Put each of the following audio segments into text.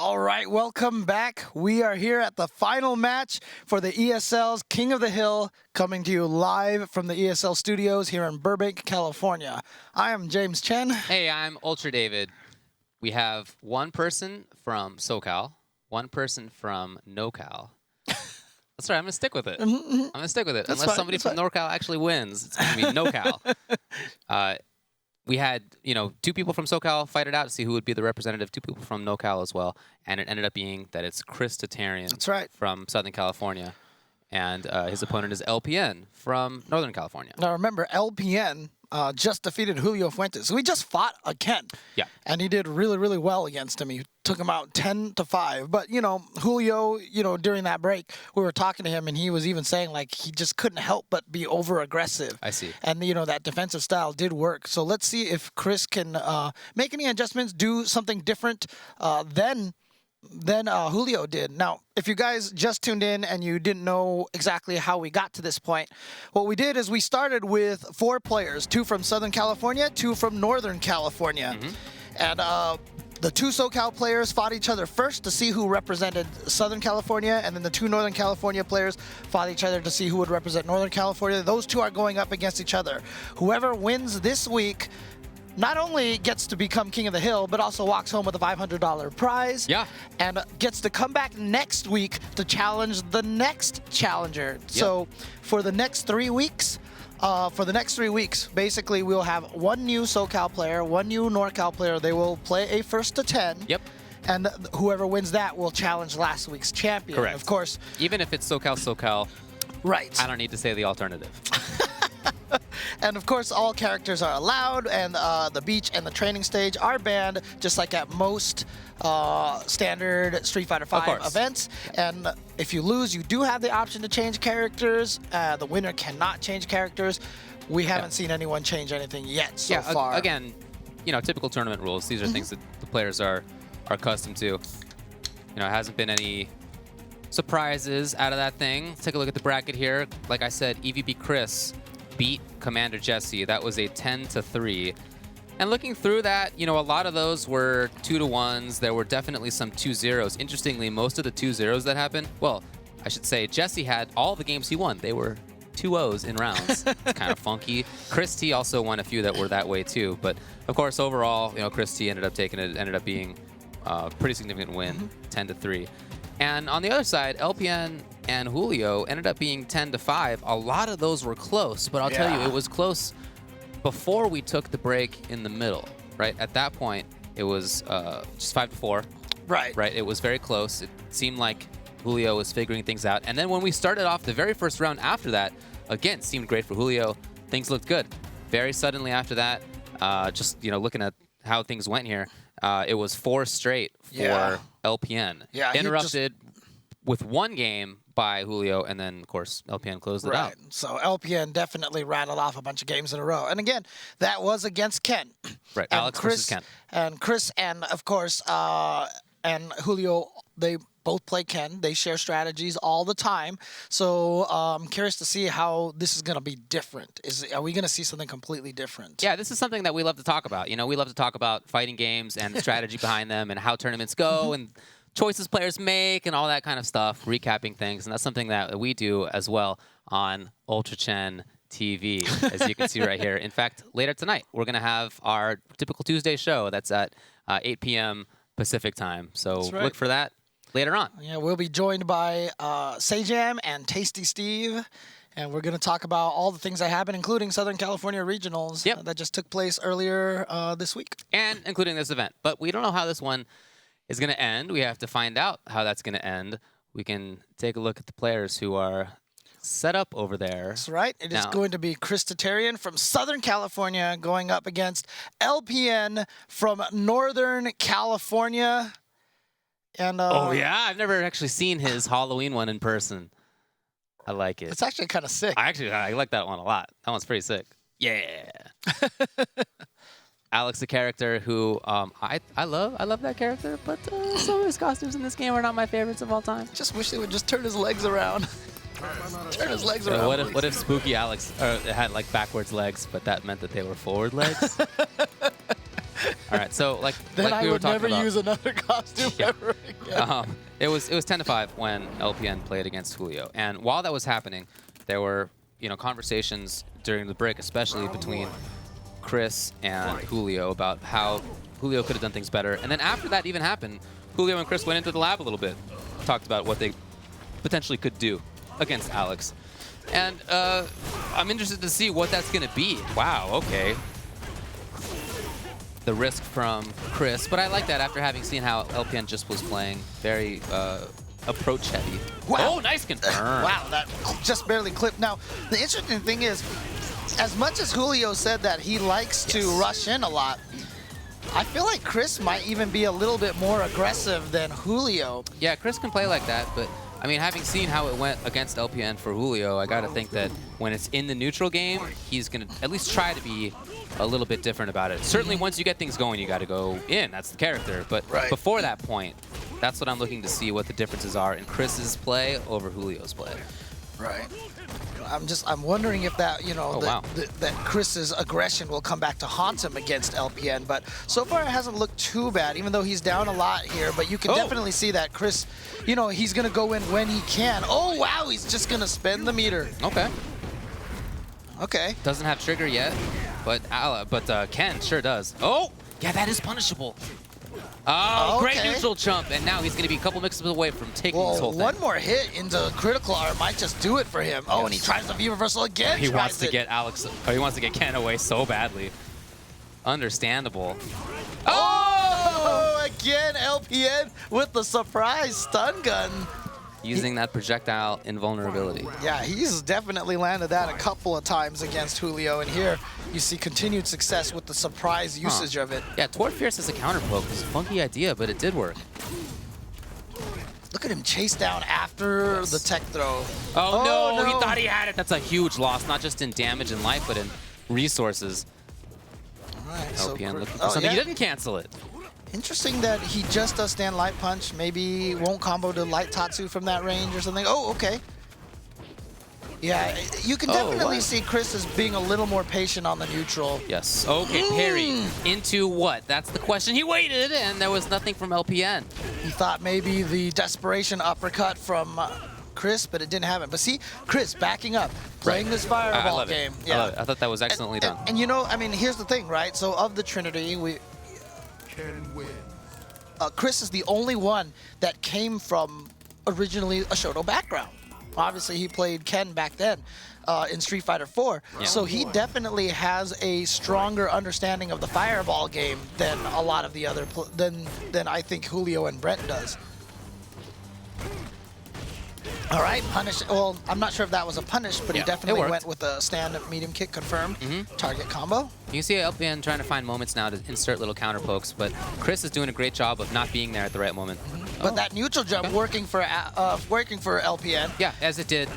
All right, welcome back. We are here at the final match for the ESL's King of the Hill, coming to you live from the ESL studios here in Burbank, California. I am James Chen. Hey, I'm Ultra David. We have one person from SoCal, one person from NoCal. That's right, I'm going to stick with it. I'm going to stick with it. Unless somebody from NorCal actually wins, it's going to be NoCal. We had, two people from SoCal fight it out to see who would be the representative, two people from NoCal as well, and it ended up being that it's Chris Tatarian from Southern California, and his opponent is LPN from Northern California. Now remember, LPN just defeated Julio Fuentes. So we just fought a Ken. Yeah. And he did really, really well against him. He took him out 10-5. But, Julio, during that break, we were talking to him, and he was even saying, like, he just couldn't help but be over-aggressive. I see. And, that defensive style did work. So let's see if Chris can make any adjustments, do something different than Julio did. Now, if you guys just tuned in and you didn't know exactly how we got to this point, what we did is we started with 4 players, 2 from Southern California, 2 from Northern California. And the 2 SoCal players fought each other first to see who represented Southern California, and then the 2 Northern California players fought each other to see who would represent Northern California. Those 2 are going up against each other. Whoever wins this week not only gets to become King of the Hill, but also walks home with a $500 prize. Yeah. And gets to come back next week to challenge the next challenger. Yep. So for the next 3 weeks, basically we'll have 1 new SoCal player, 1 new NorCal player. They will play a first to 10. Yep. And whoever wins that will challenge last week's champion. Correct. Of course. Even if it's SoCal, right. I don't need to say the alternative. And of course, all characters are allowed, and the beach and the training stage are banned, just like at most standard Street Fighter V events. And if you lose, you do have the option to change characters. The winner cannot change characters. We haven't seen anyone change anything yet so far. Again, typical tournament rules. These are things that the players are accustomed to. It hasn't been any surprises out of that thing. Let's take a look at the bracket here. Like I said, EVP Chris beat Commander Jesse. That was a 10-3. And looking through that, a lot of those were 2-1s. There were definitely some 2-0s. Interestingly, most of the 2-0s that happened, well, I should say Jesse had all the games he won. They were 2-0s in rounds. It's kind of funky. Chris T also won a few that were that way too. But of course, overall, Chris T ended up taking it. Ended up being a pretty significant win, 10-3. And on the other side, LPN and Julio ended up being 10-5. A lot of those were close, but I'll tell you, it was close before we took the break in the middle, right? At that point, it was just 5-4. Right. Right. It was very close. It seemed like Julio was figuring things out. And then when we started off the very first round after that, again, seemed great for Julio. Things looked good. Very suddenly after that, just looking at how things went here, it was 4 straight for LPN. Yeah, interrupted with 1 game by Julio, and then, of course, LPN closed it out. So LPN definitely rattled off a bunch of games in a row. And again, that was against Ken. Right, and Alex versus Ken. And Chris and, of course, and Julio, they both play Ken. They share strategies all the time. So I'm curious to see how this is going to be different. Are we going to see something completely different? Yeah, this is something that we love to talk about. We love to talk about fighting games and the strategy behind them and how tournaments go and choices players make and all that kind of stuff, recapping things. And that's something that we do as well on Ultra Chen TV, as you can see right here. In fact, later tonight, we're going to have our typical Tuesday show. That's at 8 p.m. Pacific time. So look for that later on. Yeah, we'll be joined by Sajam and Tasty Steve. And we're going to talk about all the things that happened, including Southern California Regionals that just took place earlier this week. And including this event. But we don't know how this one is going to end. We have to find out how that's going to end. We can take a look at the players who are set up over there. That's right. It is going to be Chris Tatarian from Southern California going up against LPN from Northern California. And oh, yeah? I've never actually seen his Halloween one in person. I like it. It's actually kind of sick. I like that one a lot. That one's pretty sick. Yeah. Alex, the character who I love that character, but some of his costumes in this game are not my favorites of all time. Just wish they would just turn his legs around. Turn his legs around. What if Spooky Alex had like backwards legs, but that meant that they were forward legs? All right, so like Then I we were would talking never about, use another costume Yeah. ever again. it was 10-5 when LPN played against Julio, and while that was happening, there were conversations during the break, especially between Chris and Julio about how Julio could have done things better. And then after that even happened, Julio and Chris went into the lab a little bit, talked about what they potentially could do against Alex. And I'm interested to see what that's going to be. Wow, okay. The risk from Chris, but I like that after having seen how LPN just was playing. Very approach heavy. Wow. Oh, nice confirm. Wow, that just barely clipped. Now, the interesting thing is, as much as Julio said that he likes to rush in a lot, I feel like Chris might even be a little bit more aggressive than Julio. Yeah, Chris can play like that, but I mean, having seen how it went against LPN for Julio, I got to think that when it's in the neutral game, he's going to at least try to be a little bit different about it. Certainly, once you get things going, you got to go in. That's the character. But before that point, that's what I'm looking to see what the differences are in Chris's play over Julio's play. Right. I'm wondering if that, that Chris's aggression will come back to haunt him against LPN. But so far, it hasn't looked too bad, even though he's down a lot here. But you can definitely see that Chris, he's going to go in when he can. Oh, wow, he's just going to spend the meter. Okay. Okay. Doesn't have trigger yet, but Ken sure does. Oh, yeah, that is punishable. Oh, great neutral jump, and now he's going to be a couple mixes away from taking this whole thing. One more hit into critical art might just do it for him. Oh, and he tries the V reversal again. He wants to get he wants to get Ken away so badly. Understandable. Oh, again, LPN with the surprise stun gun. Using that projectile invulnerability. Yeah, he's definitely landed that a couple of times against Julio, and here you see continued success with the surprise usage of it. Yeah, Toward Fierce as a counter poke was a funky idea, but it did work. Look at him chase down after the tech throw. Oh, no, he thought he had it. That's a huge loss, not just in damage and life, but in resources. All right, LPN looking for something. He didn't cancel it. Interesting that he just does stand light punch. Maybe won't combo to light Tatsu from that range or something. Oh, okay. Yeah, you can definitely see Chris as being a little more patient on the neutral. Yes. Okay, parry. Into what? That's the question. He waited, and there was nothing from LPN. He thought maybe the desperation uppercut from Chris, but it didn't happen. But see, Chris backing up, playing this fireball game. Yeah. I love it. I thought that was excellently done. And I mean, here's the thing, right? So of the Trinity, Chris is the only one that came from originally a Shoto background. Obviously, he played Ken back then in Street Fighter 4, so he definitely has a stronger understanding of the fireball game than a lot of the other than I think Julio and Brent does. All right, punish. Well, I'm not sure if that was a punish, but he definitely went with a stand-up medium kick confirmed. Target combo. You can see LPN trying to find moments now to insert little counter pokes, but Chris is doing a great job of not being there at the right moment. But that neutral jump working for LPN. Yeah, as it did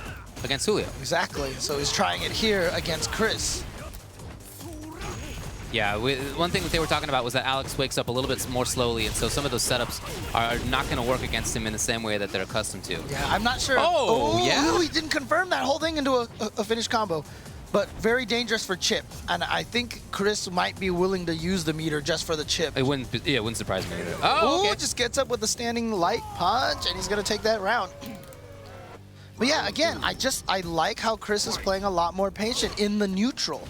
against Julio. Exactly. So he's trying it here against Chris. Yeah, one thing that they were talking about was that Alex wakes up a little bit more slowly, and so some of those setups are not going to work against him in the same way that they're accustomed to. Yeah, I'm not sure. He didn't confirm that whole thing into a finished combo. But very dangerous for chip, and I think Chris might be willing to use the meter just for the chip. It wouldn't surprise me either. Oh, okay. Just gets up with a standing light punch, and he's going to take that round. But yeah, again, I like how Chris is playing a lot more patient in the neutral.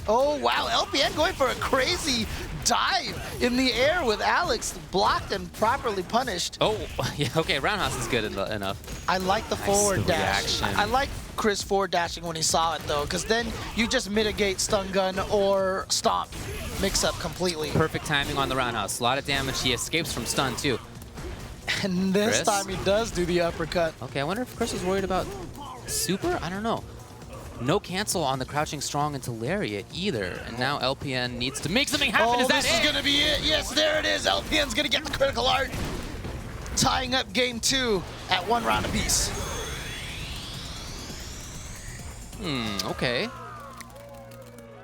Oh, wow, LPN going for a crazy dive in the air with Alex, blocked and properly punished. Oh, yeah, okay, roundhouse is good enough. I like the forward dash. I like Chris forward dashing when he saw it, though, because then you just mitigate stun gun or stomp mix up completely. Perfect timing on the roundhouse. A lot of damage. He escapes from stun, too. And this time he does do the uppercut. Okay, I wonder if Chris was worried about super? I don't know. No cancel on the crouching strong into lariat either. And now LPN needs to make something happen. Is that this is going to be it. Yes, there it is. LPN's going to get the critical art. Tying up game 2 at 1 round apiece. Okay.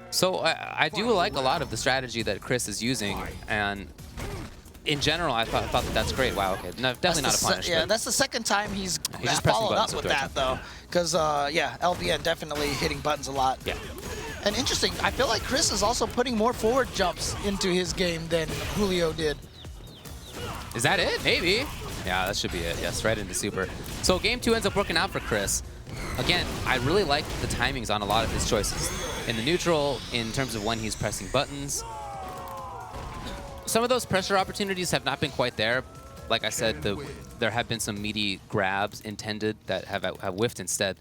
So I do like a lot of the strategy that Chris is using, and in general, I thought that that's great. Wow, okay, no, definitely not a punish. Yeah, that's the second time he's just followed up with that, though. Because, yeah, LPN definitely hitting buttons a lot. Yeah. And interesting, I feel like Chris is also putting more forward jumps into his game than Julio did. Is that it? Maybe. Yeah, that should be it. Yes, right into super. So game 2 ends up working out for Chris. Again, I really like the timings on a lot of his choices. In the neutral, in terms of when he's pressing buttons. Some of those pressure opportunities have not been quite there. Like I said, there have been some meaty grabs intended that have whiffed instead.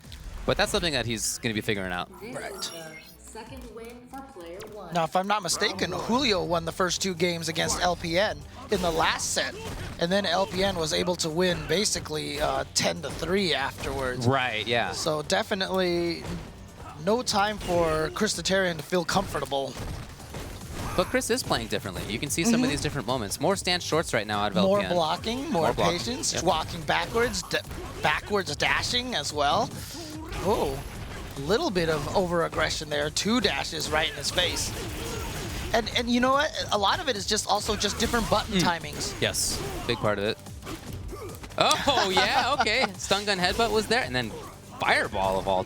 But that's something that he's going to be figuring out. Right. Second win for player 1. Now, if I'm not mistaken, Julio won the first 2 games against LPN in the last set, and then LPN was able to win basically 10-3 afterwards. Right, yeah. So definitely no time for Chris Tatarian to feel comfortable. But Chris is playing differently. You can see some of these different moments. More stand shorts right now out of LPN. More blocking, more blocking. patience, Yep. walking backwards, backwards dashing as well. Oh, a little bit of over-aggression there. 2 dashes right in his face. And you know what? A lot of it is just also just different button timings. Yes, big part of it. Oh, yeah, okay. Stun gun headbutt was there, and then fireball of all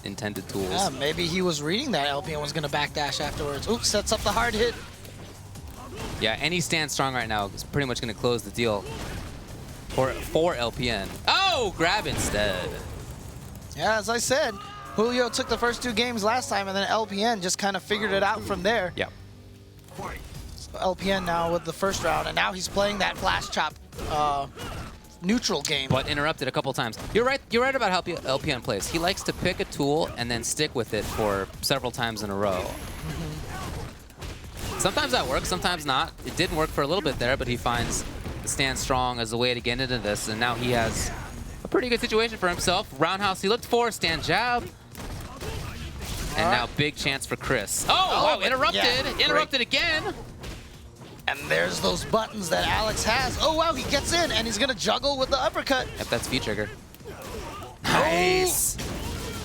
intended tools. Yeah, maybe he was reading that LPN was going to backdash afterwards. Oops, sets up the hard hit. Yeah, any stand strong right now is pretty much going to close the deal for LPN. Oh, grab instead. Yeah, as I said, Julio took the first 2 games last time, and then LPN just kind of figured it out from there. Yeah. So LPN now with the first round, and now he's playing that flash chop neutral game. But interrupted a couple times. You're right about how LPN plays. He likes to pick a tool and then stick with it for several times in a row. Sometimes that works, sometimes not. It didn't work for a little bit there, but he finds the stand strong as a way to get into this, and now he has a pretty good situation for himself. Roundhouse he looked for, stand jab. And now big chance for Chris. Oh, wow, interrupted. Yeah, interrupted again. And there's those buttons that Alex has. Oh, wow, he gets in, and he's going to juggle with the uppercut. Yep, that's V-trigger. Nice.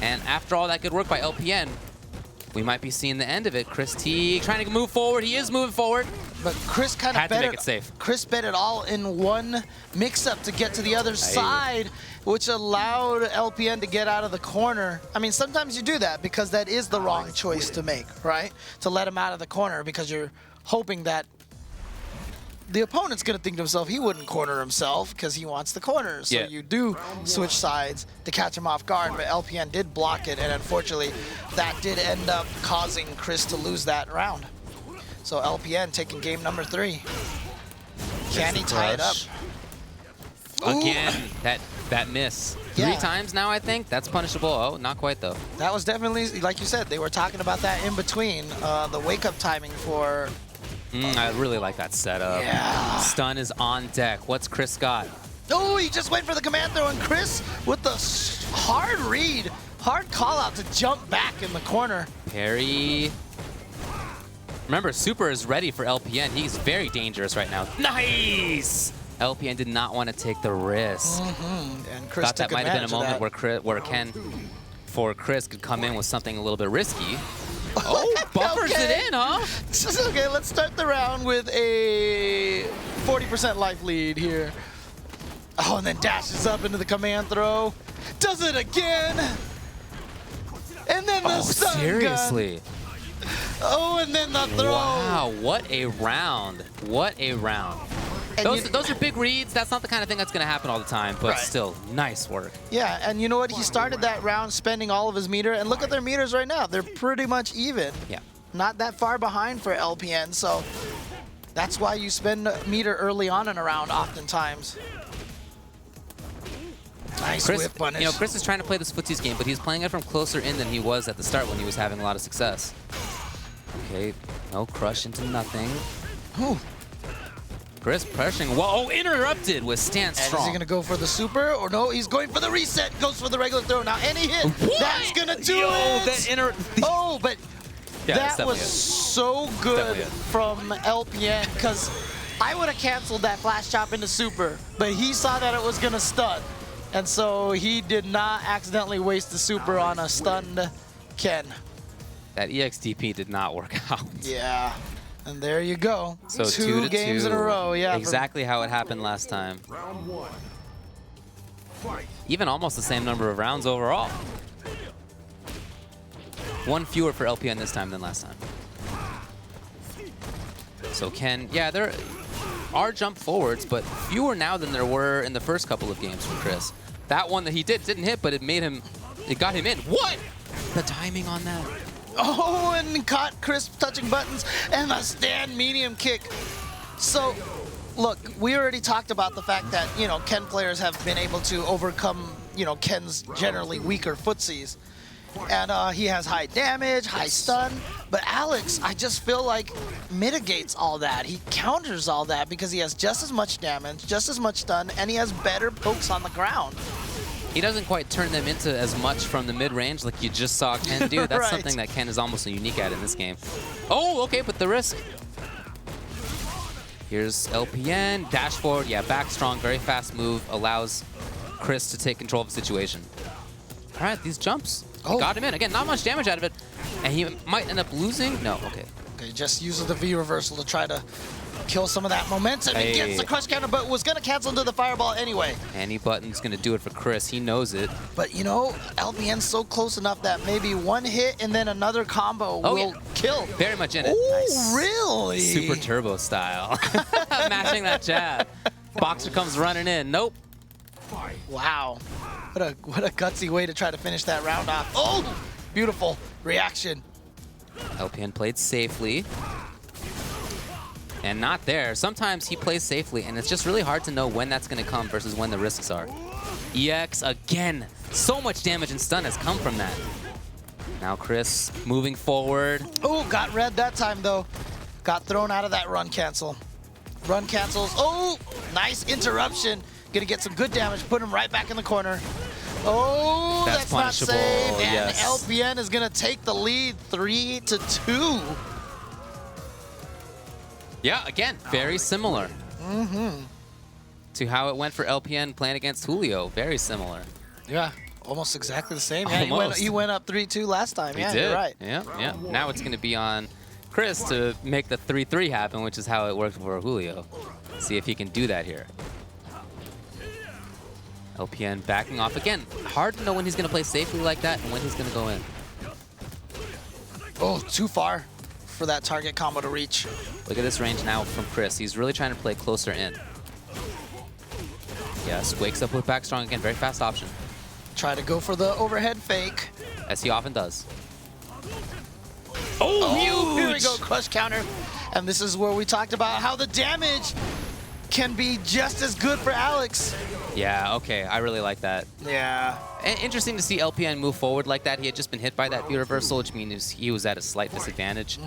And after all that good work by LPN, we might be seeing the end of it. Chris T trying to move forward. He is moving forward. But Chris kind of Had to make it safe. Chris bet it all in one mix-up to get to the other side, which allowed LPN to get out of the corner. I mean, sometimes you do that because that is the wrong choice to make, right? To let him out of the corner because you're hoping that the opponent's going to think to himself he wouldn't corner himself because he wants the corner. So you do switch sides to catch him off guard, but LPN did block it, and unfortunately, that did end up causing Chris to lose that round. So LPN taking game number 3. Can he tie it up? Again, that miss. Yeah. 3 times now, I think. That's punishable. Oh, not quite, though. That was definitely, like you said, they were talking about that in between, the wake-up timing for... I really like that setup. Yeah. Stun is on deck. What's Chris got? Oh, he just went for the command throw, and Chris with the hard read, hard call-out to jump back in the corner. Parry. Remember, Super is ready for LPN. He's very dangerous right now. Nice! LPN did not want to take the risk. And Chris Thought that took might have been a advantage moment where Chris could come in with something a little bit risky. Oh, buffers it in, huh? Okay, let's start the round with a 40% life lead here. Oh, and then dashes up into the command throw. Does it again. And then the stun gun. Seriously? Oh, and then the throw. Wow, what a round. What a round. Those are big reads. That's not the kind of thing that's going to happen all the time, but still, nice work. Yeah, and you know what? He started that round spending all of his meter, and look at their meters right now. They're pretty much even. Yeah. Not that far behind for LPN, so that's why you spend meter early on in a round oftentimes. Nice whip punish. You know, Chris is trying to play this footsies game, but he's playing it from closer in than he was at the start when he was having a lot of success. Okay, no crush into nothing. Ooh. Chris pressuring. Whoa, interrupted with stand strong. And is he going to go for the super? Or no, he's going for the reset. Goes for the regular throw. Now, any hit. What? That's going to do it. Oh, but yeah, that was so good from LPN because I would have canceled that flash chop into super, but he saw that it was going to stun. And so he did not accidentally waste the super on a stunned Ken. That EXTP did not work out. Yeah. And there you go. So two games in a row, yeah. Exactly how it happened last time. Even almost the same number of rounds overall. One fewer for LPN this time than last time. So Ken, yeah, there are jump forwards, but fewer now than there were in the first couple of games from Chris. That one that he didn't hit, but it got him in. What? The timing on that. Oh, and caught Chris touching buttons and a stand medium kick. So, look, we already talked about the fact that, you know, Ken players have been able to overcome, you know, Ken's generally weaker footsies. And he has high damage, high stun, but Alex, I just feel like mitigates all that. He counters all that because he has just as much damage, just as much stun, and he has better pokes on the ground. He doesn't quite turn them into as much from the mid-range like you just saw Ken do. That's Right. something that Ken is almost unique at in this game. Oh, okay, but the risk. Here's LPN, dash forward, yeah, back strong, very fast move, allows Chris to take control of the situation. All right, these jumps got him in. Again, not much damage out of it, and he might end up losing. No, okay. Okay, just uses the V reversal to try to kill some of that momentum. He gets the crush counter, but was going to cancel into the fireball anyway. Any button's going to do it for Chris. He knows it. But, you know, LPN's so close enough that maybe one hit and then another combo will kill. Very much in it. Oh, Nice. really? Super turbo style. Mashing that jab. Boxer comes running in. Nope. Wow. What a gutsy way to try to finish that round off. Oh, beautiful reaction. LPN played safely. And not there. Sometimes he plays safely, and it's just really hard to know when that's going to come versus when the risks are. EX again. So much damage and stun has come from that. Now Chris moving forward. Oh, got red that time, though. Got thrown out of that run cancel. Run cancels. Oh, nice interruption. Gonna get some good damage. Put him right back in the corner. Oh, that's not punishable. safe. And Yes. LPN is gonna take the lead 3-2. Yeah, again, very similar to how it went for LPN playing against Julio. Very similar. Yeah, almost exactly the same. Yeah, Almost. he went up 3-2 last time. He Yeah, did. you're right. Yeah, yeah. Now it's going to be on Chris to make the 3-3 happen, which is how it worked for Julio. See if he can do that here. LPN backing off again. Hard to know when he's going to play safely like that and when he's going to go in. Oh, too far for that target combo to reach. Look at this range now from Chris. He's really trying to play closer in. Yes, wakes up with back strong again. Very fast option, Try to go for the overhead fake. as he often does. Oh, here we go, crush counter. And this is where we talked about how the damage can be just as good for Alex. Yeah, okay. I really like that. Yeah. Interesting to see LPN move forward like that. He had just been hit by that V reversal, which means he was at a slight disadvantage.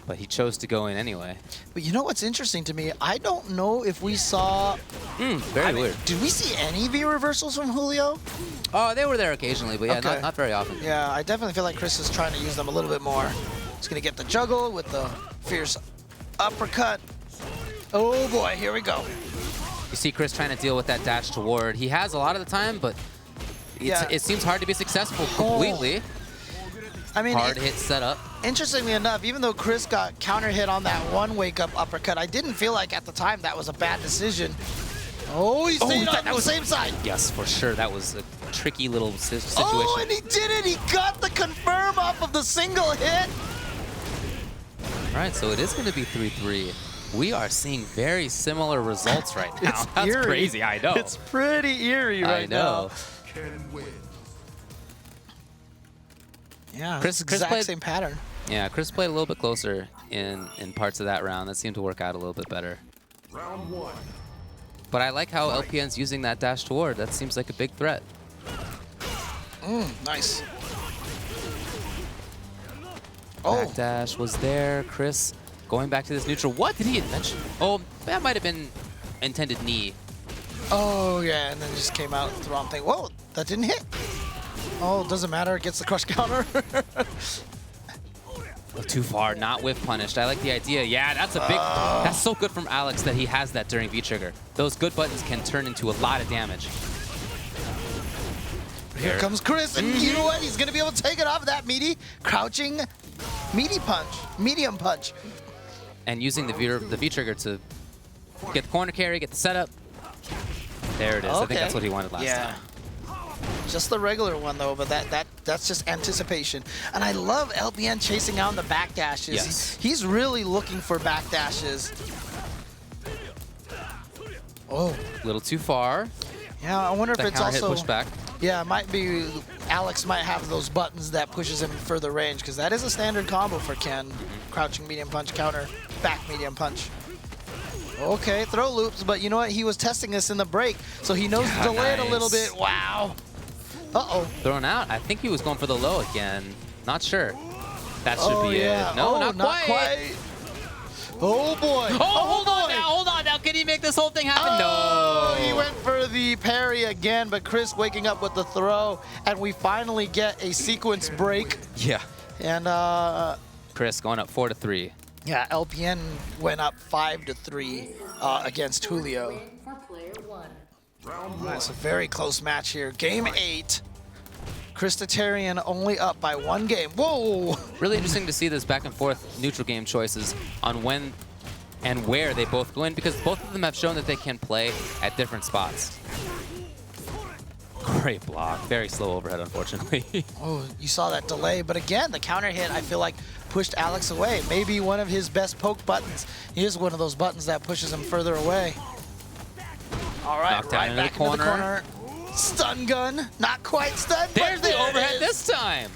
But he chose to go in anyway. But you know what's interesting to me? I don't know if we saw... Very weird. Did we see any V reversals from Julio? Oh, they were there occasionally, but yeah, Okay. not very often. Yeah, I definitely feel like Chris is trying to use them a little bit more. He's going to get the juggle with the fierce uppercut. Oh boy, here we go. You see Chris trying to deal with that dash toward. He has a lot of the time, but it seems hard to be successful completely. I mean, Hard hit setup. interestingly enough, even though Chris got counter hit on that one wake-up uppercut, I didn't feel like at the time that was a bad decision. Oh, he stayed on the same side. Yes, for sure. That was a tricky little situation. Oh, and he did it. He got the confirm off of the single hit. All right, so it is going to be 3-3. We are seeing very similar results right now. It's That's eerie. crazy, I know. It's pretty eerie right now. Yeah, Chris exact played- same pattern. Yeah, Chris played a little bit closer in parts of that round. That seemed to work out a little bit better. Round one. But I like how LPN's using that dash toward. That seems like a big threat. Nice. Oh, Back dash was there. Chris going back to this neutral. What did he mention? Oh, that might have been intended knee. oh yeah, and then just came out with the wrong thing. Whoa, that didn't hit. Oh, doesn't matter. It gets the crush counter. Too far, not whiff punished. I like the idea. Yeah, that's a big, that's so good from Alex that he has that during V-trigger. Those good buttons can turn into a lot of damage. Here comes Chris, and you know what? He's gonna be able to take it off of that meaty, crouching, meaty punch, medium punch. And using the V-trigger to get the corner carry, get the setup. There it is. I think that's what he wanted last time. Just the regular one though, but that's just anticipation. And I love LPN chasing out the backdashes. Yes. He's really looking for backdashes. Oh, A little too far. yeah. I wonder if That it's counter hit also pushback. yeah. It might be Alex might have those buttons that pushes him in further range because that is a standard combo for Ken. Crouching medium punch, counter, back medium punch. Okay, throw loops, but you know what? He was testing this in the break, so he knows to delay it a little nice. bit. Wow. Uh-oh. Thrown out. I think he was going for the low again. Not sure. That should Oh, be yeah. it. No, Oh, not quite. Oh, boy. Oh, hold on boy. now. Hold on now. Can he make this whole thing happen? Oh, No. he went for the parry again, but Chris waking up with the throw, and we finally get a sequence break. Yeah. And, Chris going up 4-3. yeah, LPN went up 5-3 against Julio. Win for player 1. That's a very close match here. Game 8. Chris Tatarian only up by 1 game. Whoa! Really interesting to see this back and forth neutral game choices on when and where they both go in, because both of them have shown that they can play at different spots. Great block. Very slow overhead, unfortunately. Oh, you saw that delay, but again, the counter hit, I feel like, pushed Alex away. Maybe one of his best poke buttons. He is one of those buttons that pushes him further away. All right, Knocked down right into back the into the corner. corner. Stun gun. Not quite stunned, There's but the there it overhead is. this time.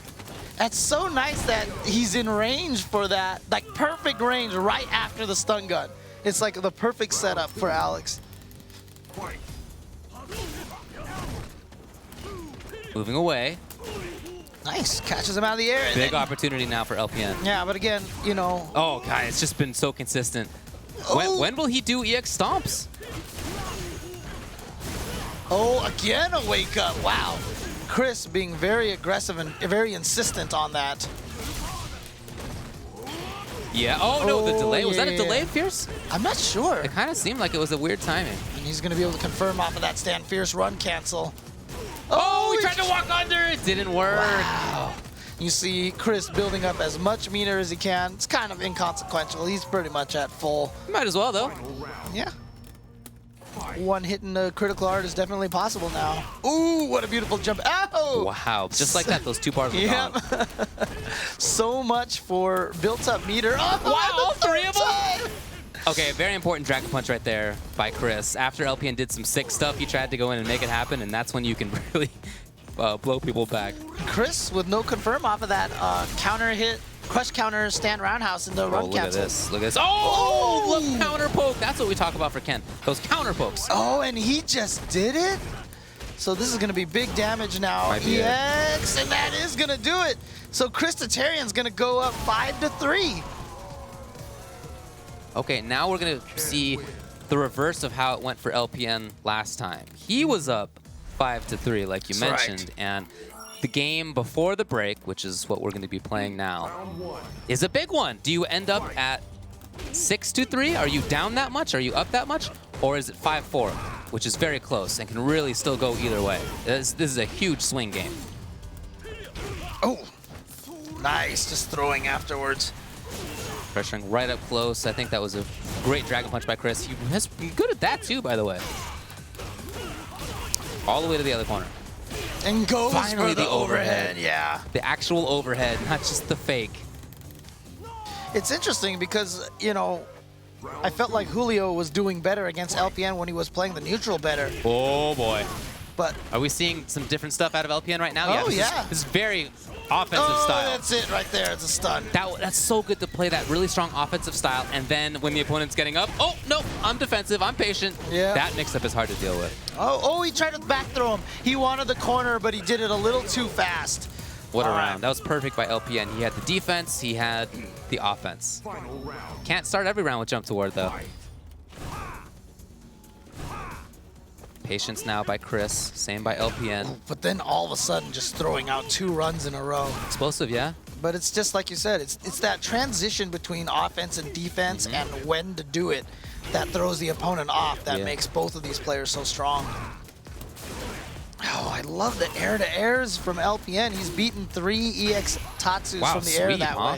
That's so nice that he's in range for that. Like, perfect range right after the stun gun. It's like the perfect setup for Alex. Moving away. Nice. Catches him out of the air. and Big then- opportunity now for LPN. Yeah, but again, you know. Oh, God, it's just been so consistent. When will he do EX stomps? Oh, again a wake up. Wow. Chris being very aggressive and very insistent on that. Yeah. Oh, no, the Oh, delay. Was that a yeah. delay, Fierce? I'm not sure. It kind of seemed like it was a weird timing. And he's going to be able to confirm off of that stand fierce run cancel. Oh, he tried to walk under. It didn't work. Wow. You see Chris building up as much meter as he can. It's kind of inconsequential. He's pretty much at full. Might as well, though. Yeah. One hit in the critical art is definitely possible now. Ooh, what a beautiful jump. Ow! Wow. Just like that, those 2 bars were Yep. gone. So much for built up meter. Oh, Wow, all the 3 third of them? time! Okay, very important Dragon Punch right there by Chris. After LPN did some sick stuff, he tried to go in and make it happen, and that's when you can really blow people back. Chris with no confirm off of that counter hit, crush counter, stand roundhouse in the Oh, run look at cancel. this. Look at this. Oh, Oh! look, counter poke. That's what we talk about for Ken. Those counter pokes. Oh, and he just did it? So this is going to be big damage now. Might be it. EX, and that is going to do it. So Chris Tatarian's going to go up 5-3. Okay, now we're going to see the reverse of how it went for LPN last time. He was up 5-3, like you That's right. mentioned, and the game before the break, which is what we're going to be playing now, is a big one. Do you end up at 6-3? Are you down that much? Are you up that much? Or is it 5-4, which is very close and can really still go either way? This is a huge swing game. Oh, nice. Just throwing afterwards. Pressuring right up close. I think that was a great Dragon Punch by Chris. He has been good at that too, by the way. All the way to the other corner. And goes Finally for the the overhead. overhead. Yeah. The actual overhead, not just the fake. It's interesting because, you know, I felt like Julio was doing better against LPN when he was playing the neutral better. Oh boy. But Are we seeing some different stuff out of LPN right now? Oh, this yeah. This is very offensive oh, style. that's it right there. It's a stun. That's so good to play that really strong offensive style, and then when the opponent's getting up, oh, no, I'm defensive, I'm patient. Yeah. That mix-up is hard to deal with. Oh, he tried to back throw him. He wanted the corner, but he did it a little too fast. What a All right. round. That was perfect by LPN. He had the defense, he had the offense. Can't start every round with jump toward, though. Patience now by Chris, same by LPN. But then all of a sudden just throwing out 2 runs in a row. Explosive, yeah? But it's just like you said, it's that transition between offense and defense and when to do it that throws the opponent off that Yeah. makes both of these players so strong. Oh, I love the air-to-airs from LPN. He's beaten 3 EX Tatsus Wow, from the air sweet, that huh?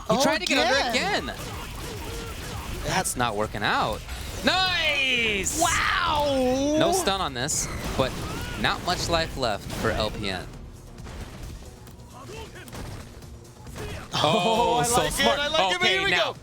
way. He tried to get under again. That's That's not working out. Nice! wow. No stun on this, but Not much life left for LPN. Oh, I like smart. it. I like it. But here we now. go.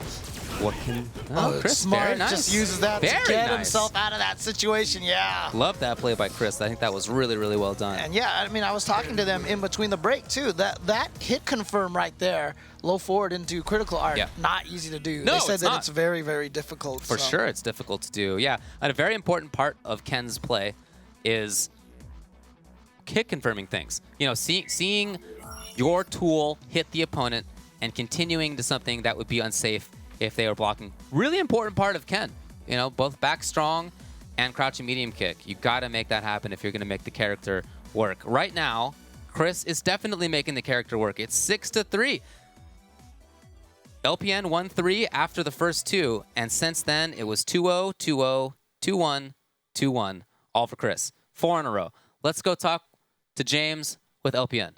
What can... Oh, Chris, smart. very nice. Just uses that to Very get nice. himself out of that situation. Yeah. Love that play by Chris. I think that was really, really well done. And yeah, I mean, I was talking to them in between the break too. That hit confirm right there, low forward into critical art, Yeah. not easy to do. No, they said it's that not. it's very, very difficult. For so. sure, it's difficult to do. Yeah, and a very important part of Ken's play is hit confirming things. You know, seeing your tool hit the opponent and continuing to something that would be unsafe if they were blocking. Really important part of Ken. You know, both back strong and crouching medium kick. You got to make that happen if you're going to make the character work. Right now, Chris is definitely making the character work. It's 6-3. LPN won 3 after the first 2, and since then it was 2-0, 2-0, 2-1, 2-1, all for Chris. 4 in a row. Let's go talk to James with LPN.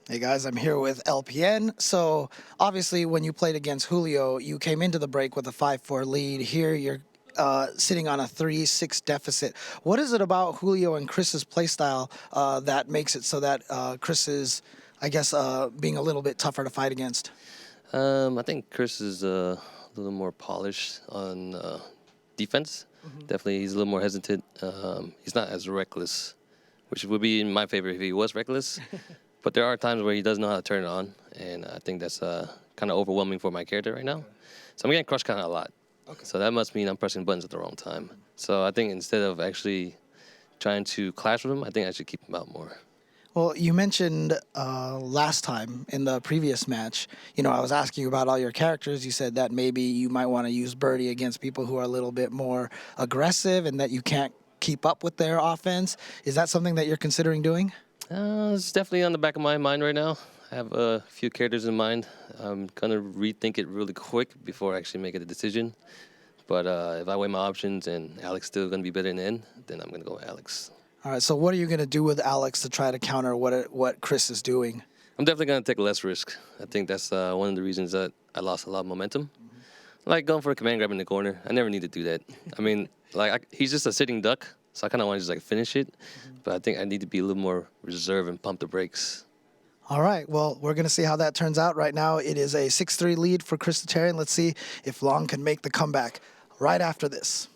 Hey guys, I'm here with LPN. So obviously when you played against Julio, you came into the break with a 5-4 lead. Here you're sitting on a 3-6 deficit. What is it about Julio and Chris's playstyle that makes it so that Chris is, I guess, being a little bit tougher to fight against? I think Chris is a little more polished on defense. Definitely, he's a little more hesitant. He's not as reckless, which would be in my favor if he was reckless. But there are times where he doesn't know how to turn it on, and I think that's kind of overwhelming for my character right now. So I'm getting crushed kind of a lot. Okay. So that must mean I'm pressing buttons at the wrong time. So I think instead of actually trying to clash with him, I think I should keep him out more. Well, you mentioned last time in the previous match, you know, I was asking you about all your characters. You said that maybe you might want to use Birdie against people who are a little bit more aggressive and that you can't keep up with their offense. Is that something that you're considering doing? It's definitely on the back of my mind right now. I have a few characters in mind. I'm going to rethink it really quick before I actually make a decision. But if I weigh my options and Alex still going to be better in the end, then I'm going to go with Alex. All right, so what are you going to do with Alex to try to counter what Chris is doing? I'm definitely going to take less risk. I think that's one of the reasons that I lost a lot of momentum. Like going for a command grab in the corner. I never need to do that. I mean, he's just a sitting duck, so I kind of want to just finish it. But I think I need to be a little more reserved and pump the brakes. All right, well, we're going to see how that turns out. Right now, it is a 6-3 lead for Chris Tatarian. Let's see if Long can make the comeback right after this.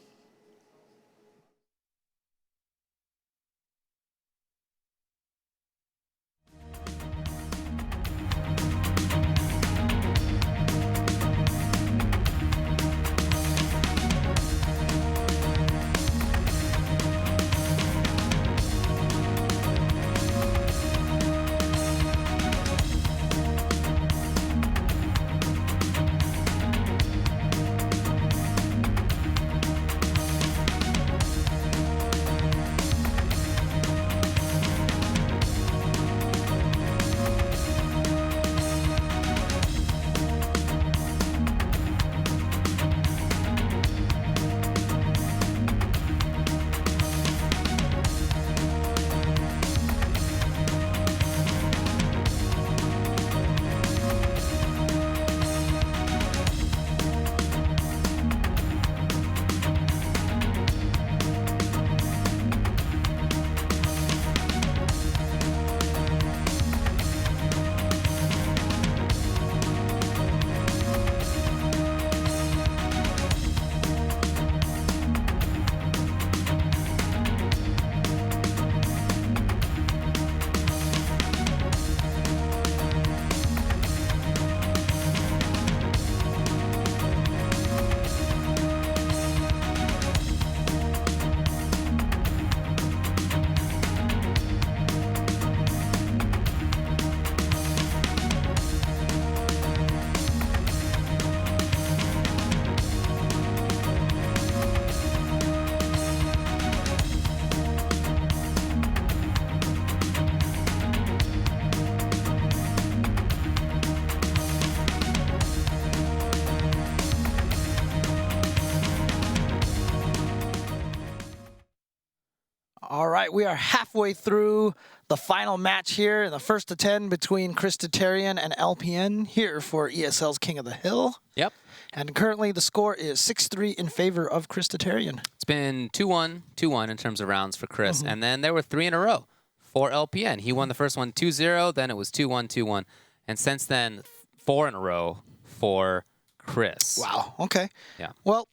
All right, we are halfway through the final match here in the first of 10 between Chris Tatarian and LPN here for ESL's King of the Hill. Yep. And currently the score is 6-3 in favor of Chris Tatarian. It's been 2-1, 2-1 in terms of rounds for Chris. And then there were 3 in a row for LPN. He won the first one 2-0, then it was 2-1, 2-1. And since then, 4 in a row for Chris. Wow, okay. Yeah. Well,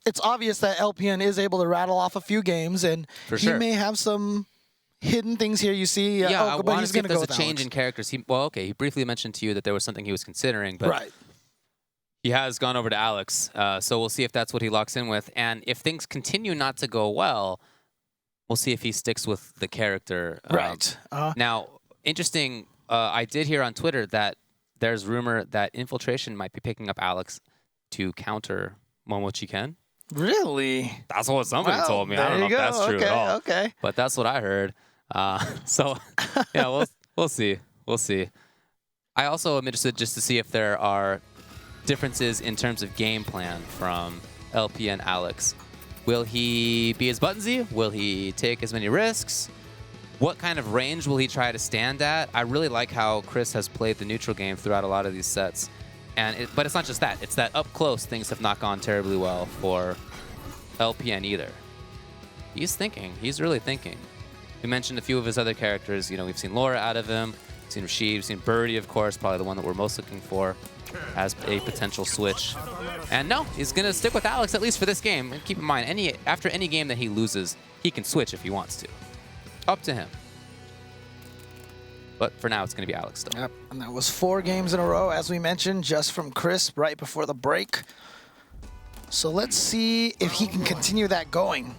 it's obvious that LPN is able to rattle off a few games, and For he sure. may have some hidden things here you see. Yeah, I but want to he's see if going to go there's with a change Alex. in characters. He briefly mentioned to you that there was something he was considering, but Right. he has gone over to Alex. So we'll see if that's what he locks in with. And if things continue not to go well, we'll see if he sticks with the character. Right. Now, interesting, I did hear on Twitter that there's rumor that Infiltration might be picking up Alex to counter Momochi Ken. Really? That's what somebody Well, told me. I there don't know you if that's go. true Okay, at all. okay. But that's what I heard. So, yeah, we'll see. We'll see. I also am interested just to see if there are differences in terms of game plan from LPN Alex. Will he be as buttonsy? Will he take as many risks? What kind of range will he try to stand at? I really like how Chris has played the neutral game throughout a lot of these sets. But it's not just that. It's that up close things have not gone terribly well for LPN either. He's thinking. He's really thinking. We mentioned a few of his other characters. You know, we've seen Laura out of him. We've seen Rashid. We've seen Birdie, of course, probably the one that we're most looking for as a potential switch. And no, he's going to stick with Alex, at least for this game. And keep in mind, after any game that he loses, he can switch if he wants to. Up to him. But for now, it's going to be Alex still. Yep. And that was 4 games in a row, as we mentioned, just from Chris right before the break. So let's see if he can continue that going.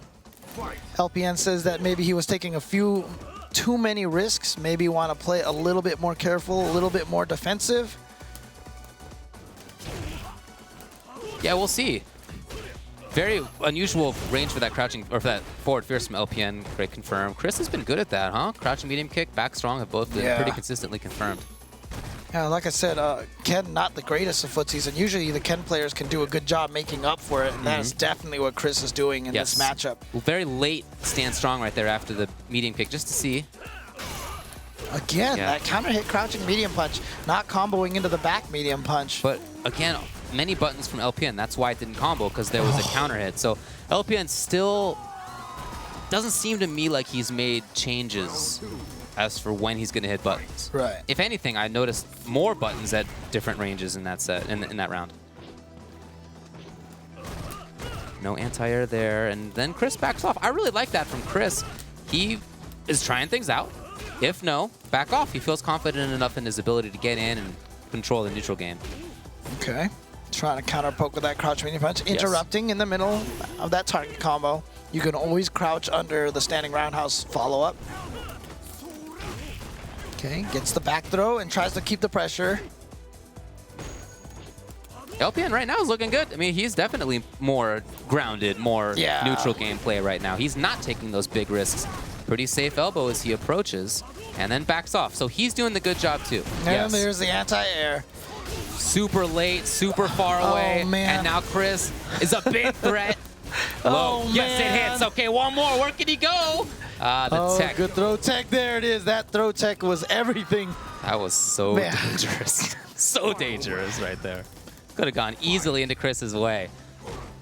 LPN says that maybe he was taking a few too many risks, maybe want to play a little bit more careful, a little bit more defensive. Yeah, we'll see. Very unusual range for that crouching, or for that forward fierce from LPN. Great confirm. Chris has been good at that, huh? Crouching medium kick, back strong have both been pretty consistently confirmed. Yeah, like I said, Ken not the greatest of footsies, and usually the Ken players can do a good job making up for it, and that is definitely what Chris is doing in this matchup. Well, very late stand strong right there after the medium kick, just to see. Again, that counter hit crouching medium punch, not comboing into the back medium punch. But again, many buttons from LPN. That's why it didn't combo, because there was a counter hit. So LPN still doesn't seem to me like he's made changes as for when he's going to hit buttons. Right. If anything, I noticed more buttons at different ranges in that set, in that round. No anti-air there, and then Chris backs off. I really like that from Chris. He is trying things out. If no, back off. He feels confident enough in his ability to get in and control the neutral game. Okay. Trying to counter poke with that crouch medium punch, interrupting in the middle of that target combo. You can always crouch under the standing roundhouse follow-up. Okay, gets the back throw and tries to keep the pressure. LPN right now is looking good. I mean, he's definitely more grounded, more neutral gameplay right now. He's not taking those big risks. Pretty safe elbow as he approaches and then backs off. So he's doing the good job too. And there's the anti-air. Super late, super far away. Man. And now Chris is a big threat. Low. Yes, it hits. Okay, one more. Where can he go? The tech. Good throw tech. There it is. That throw tech was everything. That was so dangerous. So dangerous right there. Could have gone easily into Chris's way.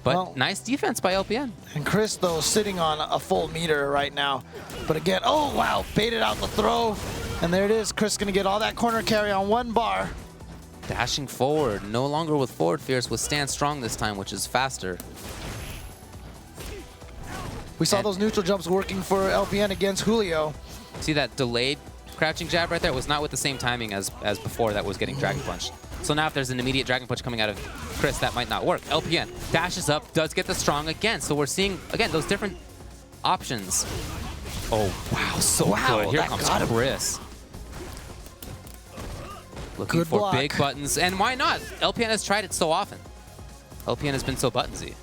But nice defense by LPN. And Chris, though, sitting on a full meter right now. But again, oh, wow, baited out the throw. And there it is. Chris going to get all that corner carry on one bar. Dashing forward. No longer with forward fierce, with stand strong this time, which is faster. We saw those neutral jumps working for LPN against Julio. See that delayed crouching jab right there? It was not with the same timing as before that was getting Dragon Punch. So now if there's an immediate Dragon Punch coming out of Chris, that might not work. LPN dashes up, does get the strong again. So we're seeing, again, those different options. Oh, wow, so good. Here comes Chris. Looking for big buttons. And why not? LPN has tried it so often. LPN has been so buttonsy.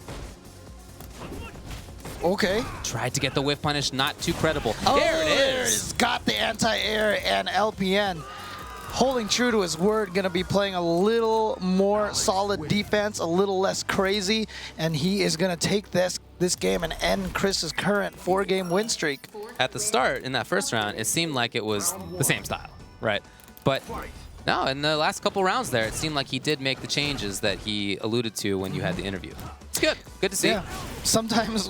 Okay. Tried to get the whiff punish, not too credible. Oh, there it is. Got the anti-air and LPN holding true to his word, going to be playing a little more solid defense, a little less crazy, and he is going to take this game and end Chris's current 4-game win streak. At the start, in that first round, it seemed like it was the same style, right? But no, in the last couple rounds there, it seemed like he did make the changes that he alluded to when you had the interview. It's good. Good to see. Yeah. Sometimes,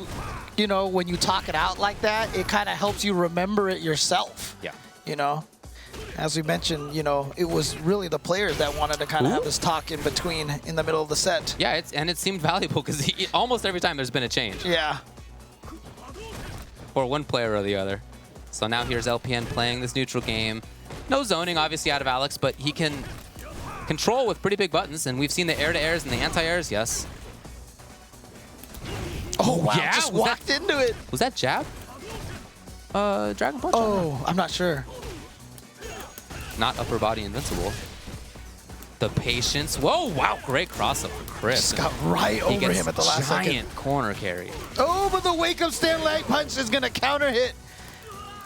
you know, when you talk it out like that, it kind of helps you remember it yourself. Yeah. You know? As we mentioned, you know, it was really the players that wanted to kind of have this talk in between, in the middle of the set. Yeah, and it seemed valuable because almost every time there's been a change. Yeah. Or one player or the other. So now here's LPN playing this neutral game. No zoning, obviously, out of Alex, but he can control with pretty big buttons, and we've seen the air-to-airs and the anti-airs, yes. Oh, wow, yeah? just walked into it. Was that jab? Dragon Punch? Oh, I'm not sure. Not upper body invincible. The patience. Whoa, wow, great crossover from Chris. Just got right He over gets him at the last second. giant corner carry. Oh, but the wake-up stand leg punch is going to counter hit.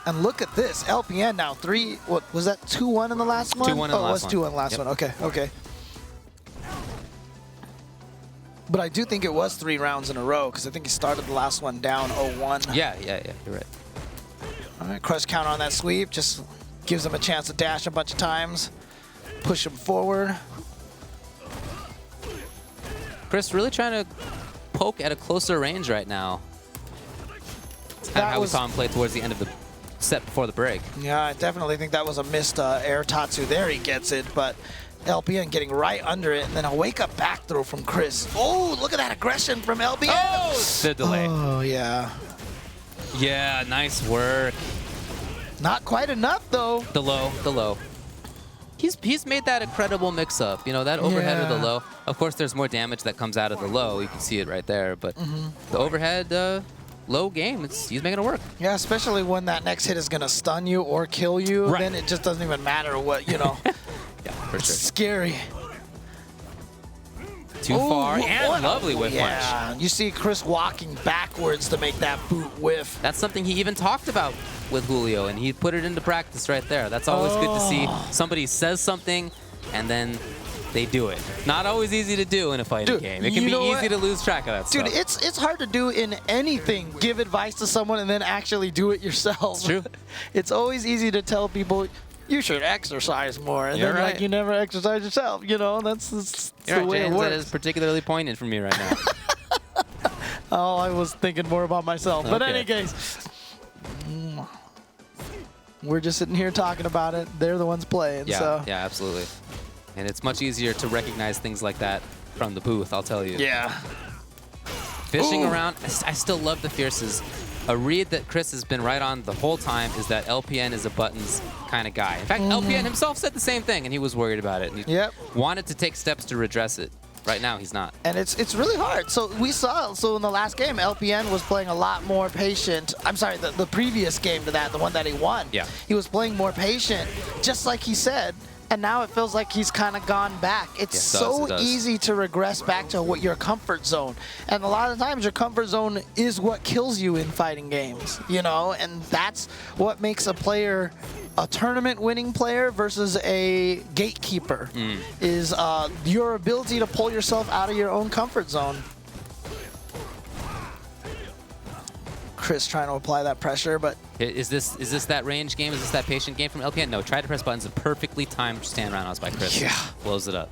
And look at this. LPN now 3, what was that, 2-1 in the last one? 2-1 in the last one. Oh, it was 2-1 in the last one. Okay, okay. But I do think it was 3 rounds in a row because I think he started the last one down 0-1. Yeah, you're right. All right, crush counter on that sweep. Just gives him a chance to dash a bunch of times. Push him forward. Chris really trying to poke at a closer range right now. It's kind of how we saw him play towards the end of the set before the break. Yeah, I definitely think that was a missed air tatsu. There he gets it, but LPN getting right under it, and then a wake-up back throw from Chris. Oh, look at that aggression from LPN. Oh, the delay. Oh, yeah. Yeah, nice work. Not quite enough, though. The low. He's made that a credible mix-up. You know, that overhead or the Yeah. low. Of course, there's more damage that comes out of the low. You can see it right there. But the overhead, low game, he's making it work. Yeah, especially when that next hit is going to stun you or kill you. Right. Then it just doesn't even matter what, you know. Yeah, for It's sure. scary. Too far, and lovely whiff punch. Yeah, you see Chris walking backwards to make that boot whiff. That's something he even talked about with Julio, and he put it into practice right there. That's always good to see. Somebody says something, and then they do it. Not always easy to do in a fighting game. It can be easy to lose track of that stuff. Dude, it's hard to do in anything. Give advice to someone and then actually do it yourself. It's true. It's always easy to tell people, you should exercise more. And You're then right. like you never exercise yourself. You know, that's You're the right, way James, it that is works. particularly poignant for me right now. Oh, I was thinking more about myself. But Okay. in any case, we're just sitting here talking about it. They're the ones playing. Yeah, so. yeah, absolutely. And it's much easier to recognize things like that from the booth, I'll tell you. Yeah. Fishing Ooh. around, I still love the fierces. A read that Chris has been right on the whole time is that LPN is a buttons kind of guy. In fact, LPN himself said the same thing, and he was worried about it. And he wanted to take steps to redress it. Right now, he's not. And it's really hard. So we saw, in the last game, LPN was playing a lot more patient. I'm sorry, the previous game to that, the one that he won. Yeah. He was playing more patient, just like he said. And now it feels like he's kind of gone back. It's it does. easy to regress back to what your comfort zone. And a lot of times your comfort zone is what kills you in fighting games, you know? And that's what makes a player a tournament-winning player versus a gatekeeper, is your ability to pull yourself out of your own comfort zone. Chris trying to apply that pressure, but Is this that range game? Is this that patient game from LPN? No, try to press buttons. A perfectly timed stand roundhouse by Chris. Yeah. Blows it up.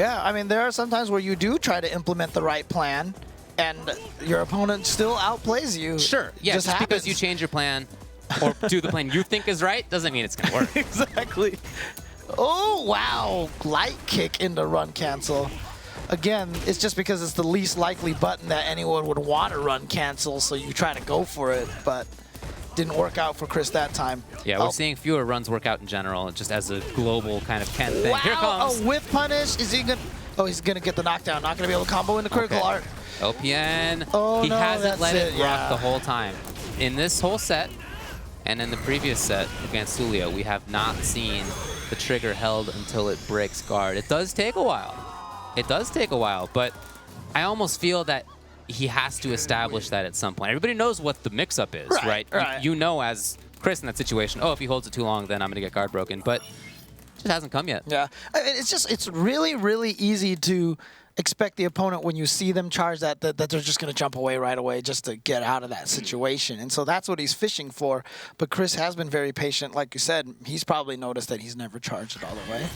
yeah, I mean, there are some times where you do try to implement the right plan, and your opponent still outplays you. Sure. Yeah, just because you change your plan or do the plan you think is right doesn't mean it's going to work. Exactly. Oh, wow. Light kick into run cancel. Again, it's just because it's the least likely button that anyone would want to run cancel, so you try to go for it, but didn't work out for Chris that time. Yeah, we're seeing fewer runs work out in general, just as a global kind of Ken thing. Wow, Here comes. a whiff punish. Is he gonna? Oh, he's gonna get the knockdown. Not gonna be able to combo into critical Okay. art. LPN, Oh, he no, hasn't that's let it rock yeah. the whole time. In this whole set, and in the previous set against Julio, we have not seen the trigger held until it breaks guard. It does take a while. It does take a while, but I almost feel that he has to establish that at some point. Everybody knows what the mix-up is, right? Right. You know as Chris in that situation, oh, if he holds it too long, then I'm going to get guard broken. But Just hasn't come yet. Yeah, it's really, really easy to expect the opponent when you see them charge that they're just going to jump away right away just to get out of that situation. And so that's what he's fishing for. But Chris has been very patient. Like you said, he's probably noticed that he's never charged it all the way.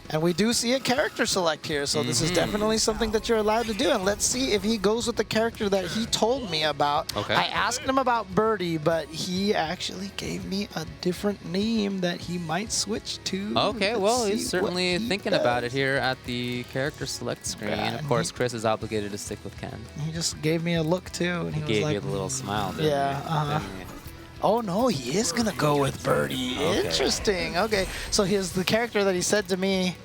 And we do see a character select here, so this is definitely something that you're allowed to do. And let's see if he goes with the character that he told me about. Okay. I asked him about Birdie, but he actually gave me a different name that he might switch to. Okay, Let's well, see he's certainly what he thinking does. about it here at the character select screen. Yeah, Of course, Chris is obligated to stick with Ken. He just gave me a look, too. And he was Gave like, you the little smile, didn't yeah, he? Didn't he? oh, no, he is going to go with Birdie. Okay. Interesting. Okay, so the character that he said to me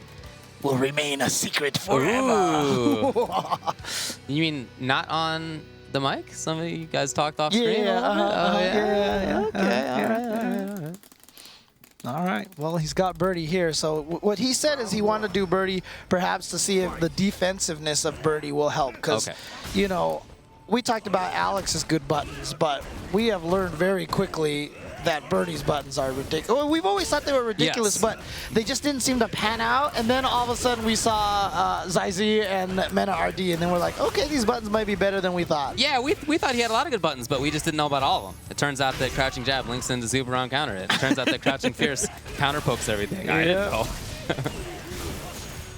will remain a secret forever. Ooh. You mean not on the mic? Some of you guys talked off screen? Yeah, Okay, all right. All right. Well, he's got Birdie here. So what he said is he wanted to do Birdie perhaps to see if the defensive-ness of Birdie will help. Because, you know, we talked about Alex's good buttons, but we have learned very quickly that Birdie's buttons are ridiculous. Well, we've always thought they were ridiculous, Yes. but they just didn't seem to pan out. And then all of a sudden we saw Zaizi and Mena RD, and then we're like, okay, these buttons might be better than we thought. Yeah, we thought he had a lot of good buttons, but we just didn't know about all of them. It turns out that crouching jab links into super round counter. It turns out that crouching fierce counter pokes everything. I didn't know.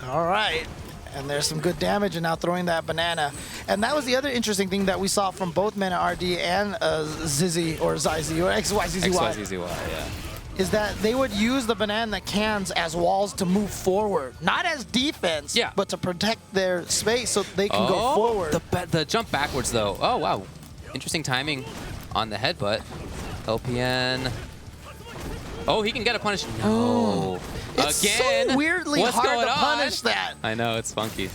All right. And there's some good damage, and now throwing that banana. And that was the other interesting thing that we saw from both Mena RD and Zizzy, or Zaizi, or XYZZY, XYZZY, yeah. is that they would use the banana cans as walls to move forward. Not as defense, Yeah. but to protect their space so they can go forward. The jump backwards, though. Oh, wow. Interesting timing on the headbutt. LPN. Oh, he can get a punish. No. It's Again. so weirdly What's hard going to on? punish that. I know, it's funky.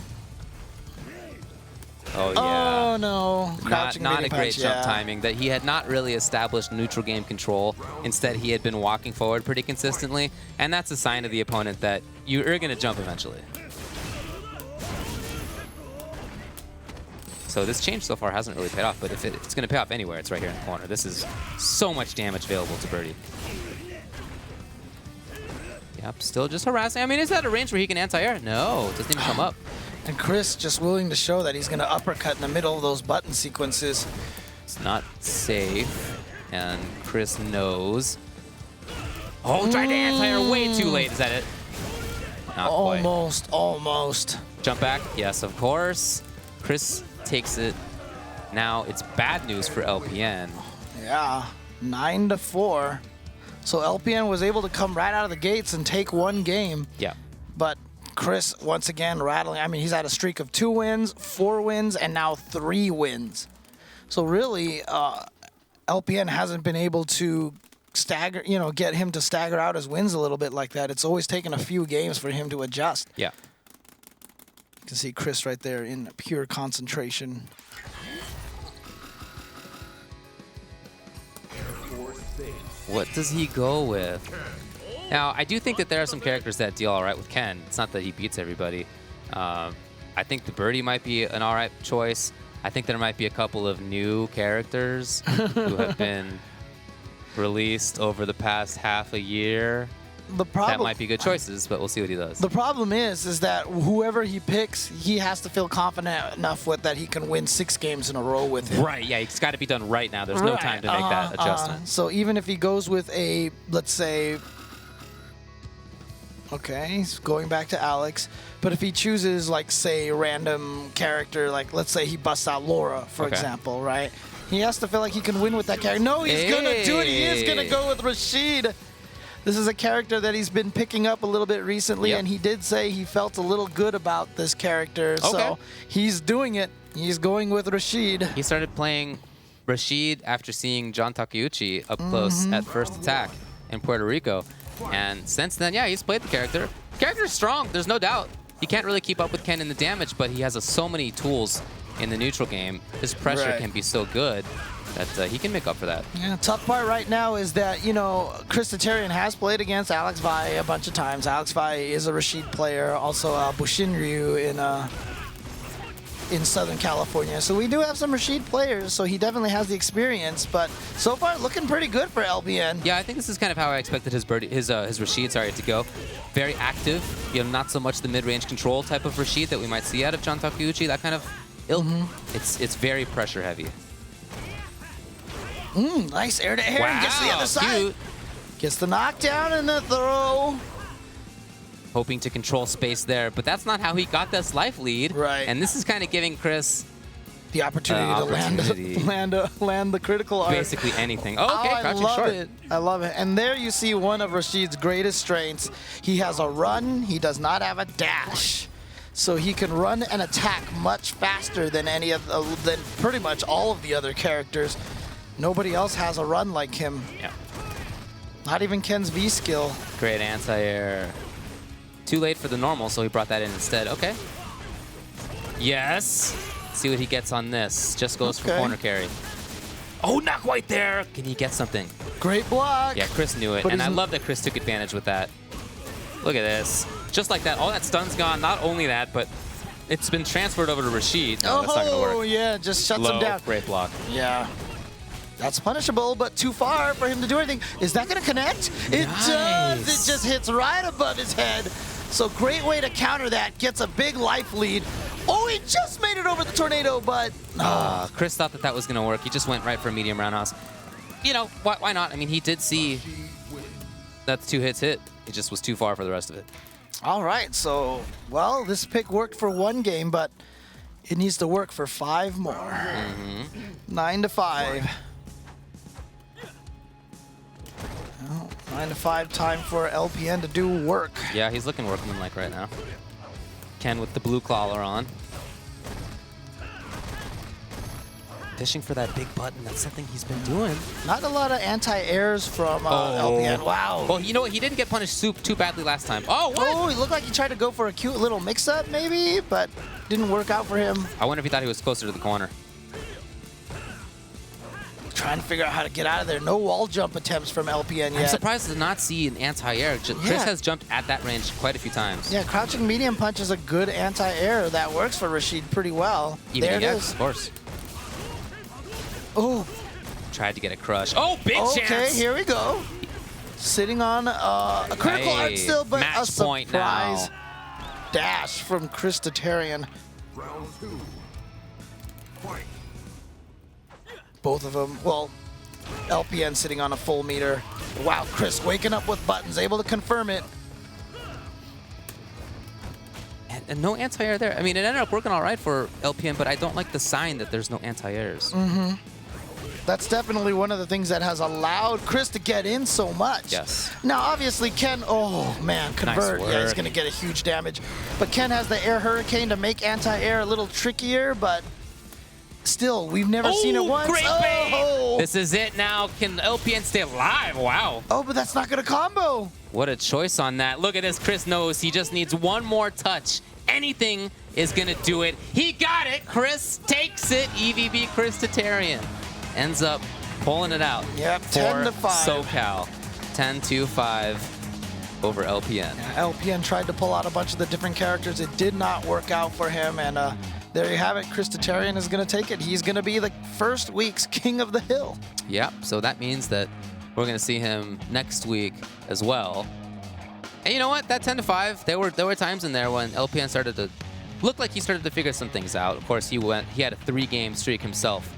Oh, Oh, yeah. no. Not a meaty great punch, jump yeah. timing. That he had not really established neutral game control. Instead, he had been walking forward pretty consistently. And that's a sign of the opponent that you're going to jump eventually. So this change so far hasn't really paid off, but if it's going to pay off anywhere, it's right here in the corner. This is so much damage available to Birdie. Yep, still just harassing. I mean, is that a range where he can anti-air? No, it doesn't even come up. And Chris just willing to show that he's going to uppercut in the middle of those button sequences. It's not safe, and Chris knows. Oh, tried to anti-air way too late. Is that it? Not quite. Almost. Jump back. Yes, of course. Chris takes it. Now it's bad news for LPN. Yeah, 9-4. So LPN was able to come right out of the gates and take one game. Yeah. But Chris, once again, rattling. I mean, he's had a streak of 2 wins, 4 wins, and now 3 wins. So really, LPN hasn't been able to stagger, get him to stagger out his wins a little bit like that. It's always taken a few games for him to adjust. Yeah. You can see Chris right there in pure concentration. What does he go with? Now, I do think that there are some characters that deal all right with Ken. It's not that he beats everybody. I think the Birdie might be an all right choice. I think there might be a couple of new characters who have been released over the past half a year. That might be good choices, but we'll see what he does. The problem is that whoever he picks, he has to feel confident enough with that he can win 6 games in a row with him. Right, yeah, it's got to be done right now. There's no time to make that adjustment. So even if he goes with a, let's say, okay, he's going back to Alex, but if he chooses, like, say, a random character, like, let's say he busts out Laura, for example, right? He has to feel like he can win with that character. No, he's going to do it. He is going to go with Rashid. This is a character that he's been picking up a little bit recently, and he did say he felt a little good about this character. So he's doing it. He's going with Rashid. He started playing Rashid after seeing John Takeuchi up close at First Attack in Puerto Rico. And since then, yeah, he's played the character. The character's strong, there's no doubt. He can't really keep up with Ken in the damage, but he has so many tools in the neutral game. His pressure can be so good that he can make up for that. Yeah, tough part right now is that, Chris Tatarian has played against Alex Vai a bunch of times. Alex Vai is a Rashid player, also Bushinryu in in Southern California. So we do have some Rashid players, so he definitely has the experience. But so far, looking pretty good for LPN. Yeah, I think this is kind of how I expected his Rashid, to go. Very active, not so much the mid-range control type of Rashid that we might see out of John Takeuchi, that kind of ilk. It's very pressure heavy. Nice air to air. Wow, And gets to the other side. cute. Gets the knockdown and the throw. Hoping to control space there, but that's not how he got this life lead. Right. And this is kind of giving Chris The opportunity to land the critical art. basically anything. Oh, okay, I crouching love short. it. I love it. And there you see one of Rashid's greatest strengths. He has a run. He does not have a dash. So he can run and attack much faster than than pretty much all of the other characters. Nobody else has a run like him. Yeah. Not even Ken's V skill. Great anti-air. Too late for the normal, so he brought that in instead. Okay. Yes. See what he gets on this. Just goes for corner carry. Oh, not quite there. Can he get something? Great block. Yeah, Chris knew it. But And I love that Chris took advantage with that. Look at this. Just like that. All that stun's gone. Not only that, but it's been transferred over to Rashid. No, that's not going to work. Oh, yeah. Just shuts him Low, down. great block. Yeah. That's punishable, but too far for him to do anything. Is that going to connect? It does. It just hits right above his head. So great way to counter that. Gets a big life lead. Oh, he just made it over the tornado, but no. Chris thought that was going to work. He just went right for a medium roundhouse. Why not? I mean, he did see that the 2 hits hit. It just was too far for the rest of it. All right. So, well, this pick worked for 1 game, but it needs to work for 5 more. 9-5. 9-5, time for LPN to do work. Yeah, he's looking workmanlike right now. Ken with the blue collar on. Fishing for that big button. That's something he's been doing. Not a lot of anti-airs from LPN. Wow. Well, you know what? He didn't get punished too badly last time. Oh, what? Oh, he looked like he tried to go for a cute little mix-up, maybe, but didn't work out for him. I wonder if he thought he was closer to the corner. Trying to figure out how to get out of there. No wall jump attempts from LPN yet. I'm surprised to not see an anti-air. Chris has jumped at that range quite a few times. Yeah, crouching medium punch is a good anti-air. That works for Rashid pretty well. Even there it EX, is. of course. Oh. Tried to get a crush. Oh, big chance. Okay, here we go. Sitting on a critical art still, but match a surprise point now. dash from Chris Tatarian. Round 2. Fight. Both of them, well, LPN sitting on a full meter. Wow, Chris waking up with buttons, able to confirm it. And no anti-air there. I mean, it ended up working all right for LPN, but I don't like the sign that there's no anti-airs. That's definitely one of the things that has allowed Chris to get in so much. Yes. Now, obviously, Ken, oh, man, convert. Nice Yeah, he's work. going to get a huge damage. But Ken has the air hurricane to make anti-air a little trickier, but still, we've never seen it once. Great bait. Oh. This is it now. Can LPN stay alive? Wow. Oh, but that's not going to combo. What a choice on that. Look at this. Chris knows he just needs one more touch. Anything is going to do it. He got it. Chris takes it. EVB Chris Tatarian ends up pulling it out. Yep, for 10-5. SoCal. 10-5 over LPN. LPN tried to pull out a bunch of the different characters. It did not work out for him, and there you have it. Chris Tatarian is going to take it. He's going to be the first week's King of the Hill. Yep, so that means that we're going to see him next week as well. And you know what? That 10-5, there were times in there when LPN started to look like he started to figure some things out. Of course, he had a 3-game streak himself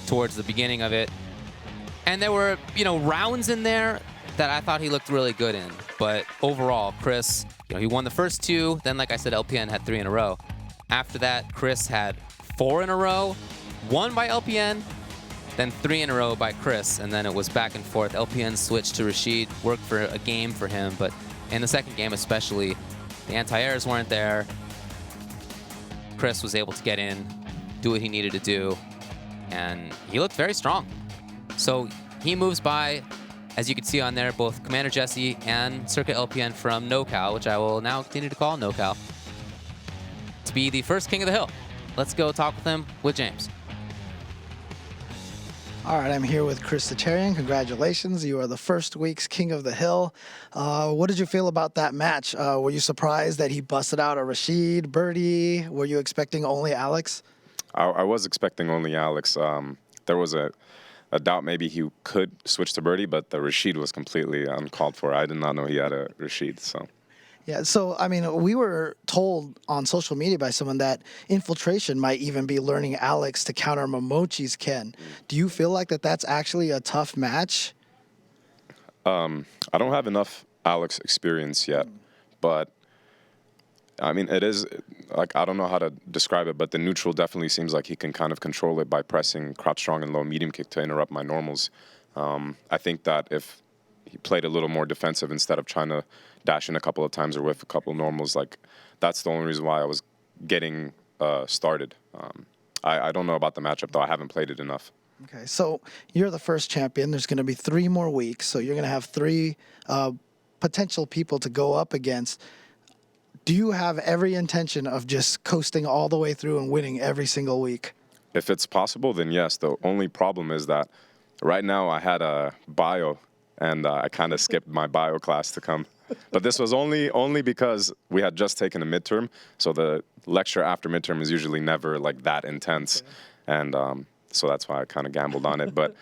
towards the beginning of it. And there were, rounds in there that I thought he looked really good in. But overall, Chris, he won the first 2. Then, like I said, LPN had 3 in a row. After that, Chris had 4 in a row, 1 by LPN, then 3 in a row by Chris, and then it was back and forth. LPN switched to Rashid, worked for a game for him, but in the second game especially, the anti-airs weren't there. Chris was able to get in, do what he needed to do, and he looked very strong. So he moves by, as you can see on there, both Commander Jesse and Circuit LPN from NoCal, which I will now continue to call NoCal, to be the first King of the Hill. Let's go talk with him with James. All right, I'm here with Chris Tatarian. Congratulations. You are the first week's King of the Hill. What did you feel about that match? Were you surprised that he busted out a Rashid, Birdie? Were you expecting only Alex? I was expecting only Alex. There was a doubt maybe he could switch to Birdie, but the Rashid was completely uncalled for. I did not know he had a Rashid, so. Yeah, so, I mean, we were told on social media by someone that Infiltration might even be learning Alex to counter Momochi's Ken. Do you feel like that's actually a tough match? I don't have enough Alex experience yet, but I mean, it is, like, I don't know how to describe it, but the neutral definitely seems like he can kind of control it by pressing crouch strong and low medium kick to interrupt my normals. I think that if he played a little more defensive instead of trying to dash in a couple of times or whiff a couple of normals, like, that's the only reason why I was getting started. I don't know about the matchup, though. I haven't played it enough. Okay, so you're the first champion. There's going to be 3 more weeks, so you're going to have 3 potential people to go up against. Do you have every intention of just coasting all the way through and winning every single week? If it's possible, then yes. The only problem is that right now I had a bio, and I kind of skipped my bio class to come. But this was only because we had just taken a midterm, so the lecture after midterm is usually never like that intense, and so that's why I kind of gambled on it. But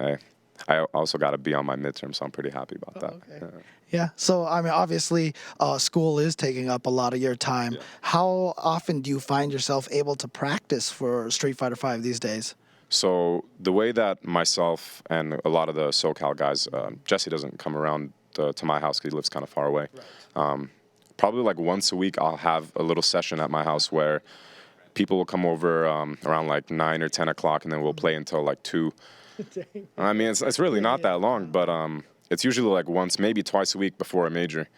I also got to be on my midterm, so I'm pretty happy about that. Okay. Yeah. So, I mean, obviously, school is taking up a lot of your time. Yeah. How often do you find yourself able to practice for Street Fighter V these days? So the way that myself and a lot of the SoCal guys, Jesse doesn't come around to my house because he lives kind of far away. Right. Probably like once a week I'll have a little session at my house where people will come over around like 9 or 10 o'clock, and then we'll play until like 2. I mean, it's really not that long, but it's usually like once, maybe twice a week before a major.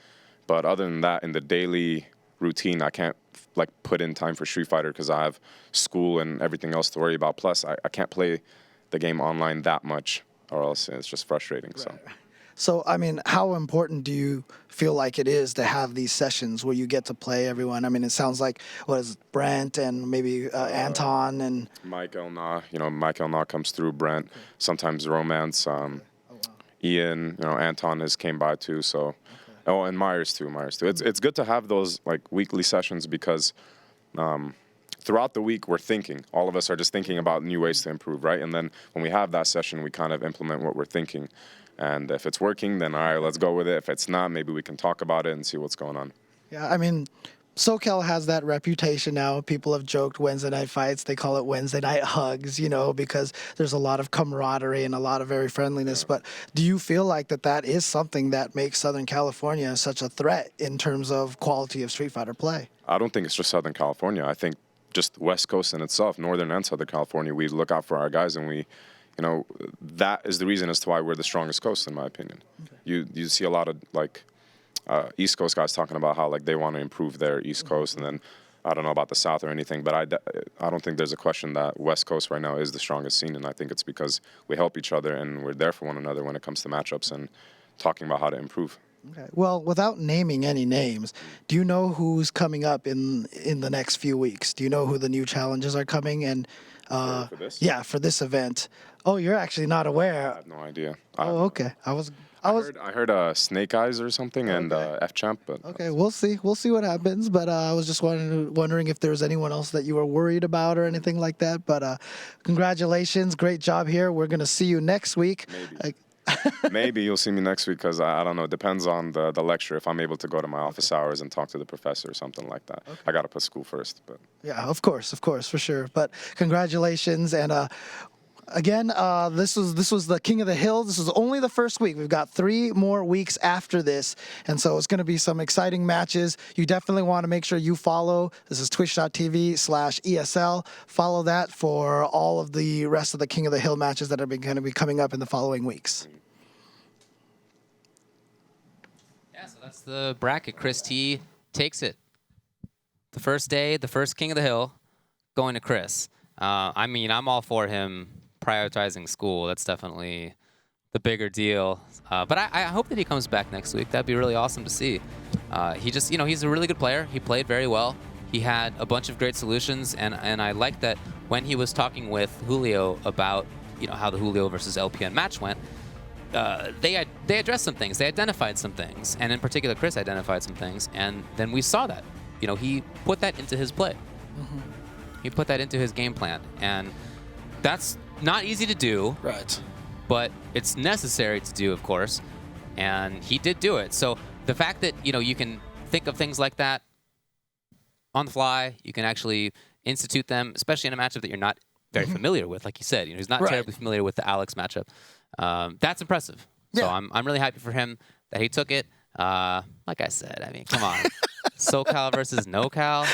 But other than that, in the daily routine, I can't like put in time for Street Fighter because I have school and everything else to worry about. Plus, I can't play the game online that much, or else it's just frustrating. Right. So, I mean, how important do you feel like it is to have these sessions where you get to play everyone? I mean, it sounds like, what is it, Brent and maybe Anton and... Mike Elna, Mike Elna comes through, Brent, sometimes Romance, Ian, Anton has came by too, so... Okay. Oh, and Myers too. It's good to have those like weekly sessions because throughout the week we're thinking. All of us are just thinking about new ways to improve, right? And then when we have that session, we kind of implement what we're thinking. And if it's working, then all right, let's go with it. If it's not, maybe we can talk about it and see what's going on. Yeah, I mean, SoCal has that reputation now. People have joked Wednesday night fights. They call it Wednesday night hugs, because there's a lot of camaraderie and a lot of very friendliness. Yeah. But do you feel like that is something that makes Southern California such a threat in terms of quality of Street Fighter play? I don't think it's just Southern California. I think just West Coast in itself, Northern and Southern California, we look out for our guys, and we, that is the reason as to why we're the strongest coast, in my opinion. Okay. You see a lot of, like, East Coast guys talking about how, like, they want to improve their East Coast, and then I don't know about the South or anything, but I don't think there's a question that West Coast right now is the strongest scene, and I think it's because we help each other and we're there for one another when it comes to matchups and talking about how to improve. Okay. Well, without naming any names, do you know who's coming up in the next few weeks? Do you know who the new challenges are coming? And for this? Yeah, for this event. Oh, you're actually not aware. I have no idea. Oh, okay. I heard Snake Eyes or something, and F-Champ. But okay, we'll see. We'll see what happens. But I was just wondering if there was anyone else that you were worried about or anything like that. But congratulations. Great job here. We're going to see you next week. Maybe. Maybe you'll see me next week because I don't know. It depends on the lecture. If I'm able to go to my office hours and talk to the professor or something like that. Okay. I got to put school first. But yeah, of course, for sure. But congratulations. And again, this was the King of the Hill. This was only the first week. We've got 3 more weeks after this. And so it's going to be some exciting matches. You definitely want to make sure you follow. This is twitch.tv/ESL. Follow that for all of the rest of the King of the Hill matches that are going to be coming up in the following weeks. Yeah, so that's the bracket. Chris T takes it. The first day, the first King of the Hill, going to Chris. I mean, I'm all for him prioritizing school. That's definitely the bigger deal. But I hope that he comes back next week. That'd be really awesome to see. He just, he's a really good player. He played very well. He had a bunch of great solutions, and I like that when he was talking with Julio about, how the Julio versus LPN match went, they addressed some things. They identified some things. And in particular, Chris identified some things. And then we saw that. He put that into his play. He put that into his game plan. And that's not easy to do. Right. But it's necessary to do, of course. And he did do it. So the fact that, you can think of things like that on the fly, you can actually institute them, especially in a matchup that you're not very familiar with. Like you said, he's not terribly familiar with the Alex matchup. That's impressive. So Yeah. I'm really happy for him that he took it. Like I said, I mean, come on. SoCal versus NoCal.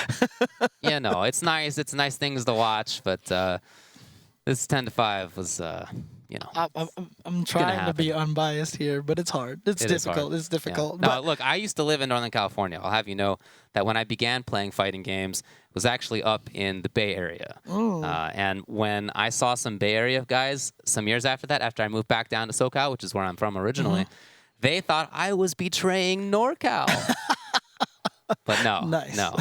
It's nice. It's nice things to watch, but this 10-5 was, I'm trying to be unbiased here, but it's hard. It's difficult. It's difficult. Yeah. No, But look, I used to live in Northern California. I'll have you know that when I began playing fighting games, it was actually up in the Bay Area. And when I saw some Bay Area guys some years after that, after I moved back down to SoCal, which is where I'm from originally, they thought I was betraying NorCal. But no, Nice. no.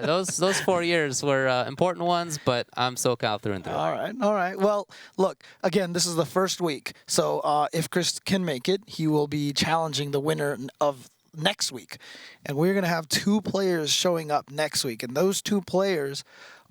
Those 4 years were important ones, but I'm SoCal through and through. all right. Well, look, again, this is the first week. So if Chris can make it, he will be challenging the winner of next week. And we're going to have 2 players showing up next week. And those 2 players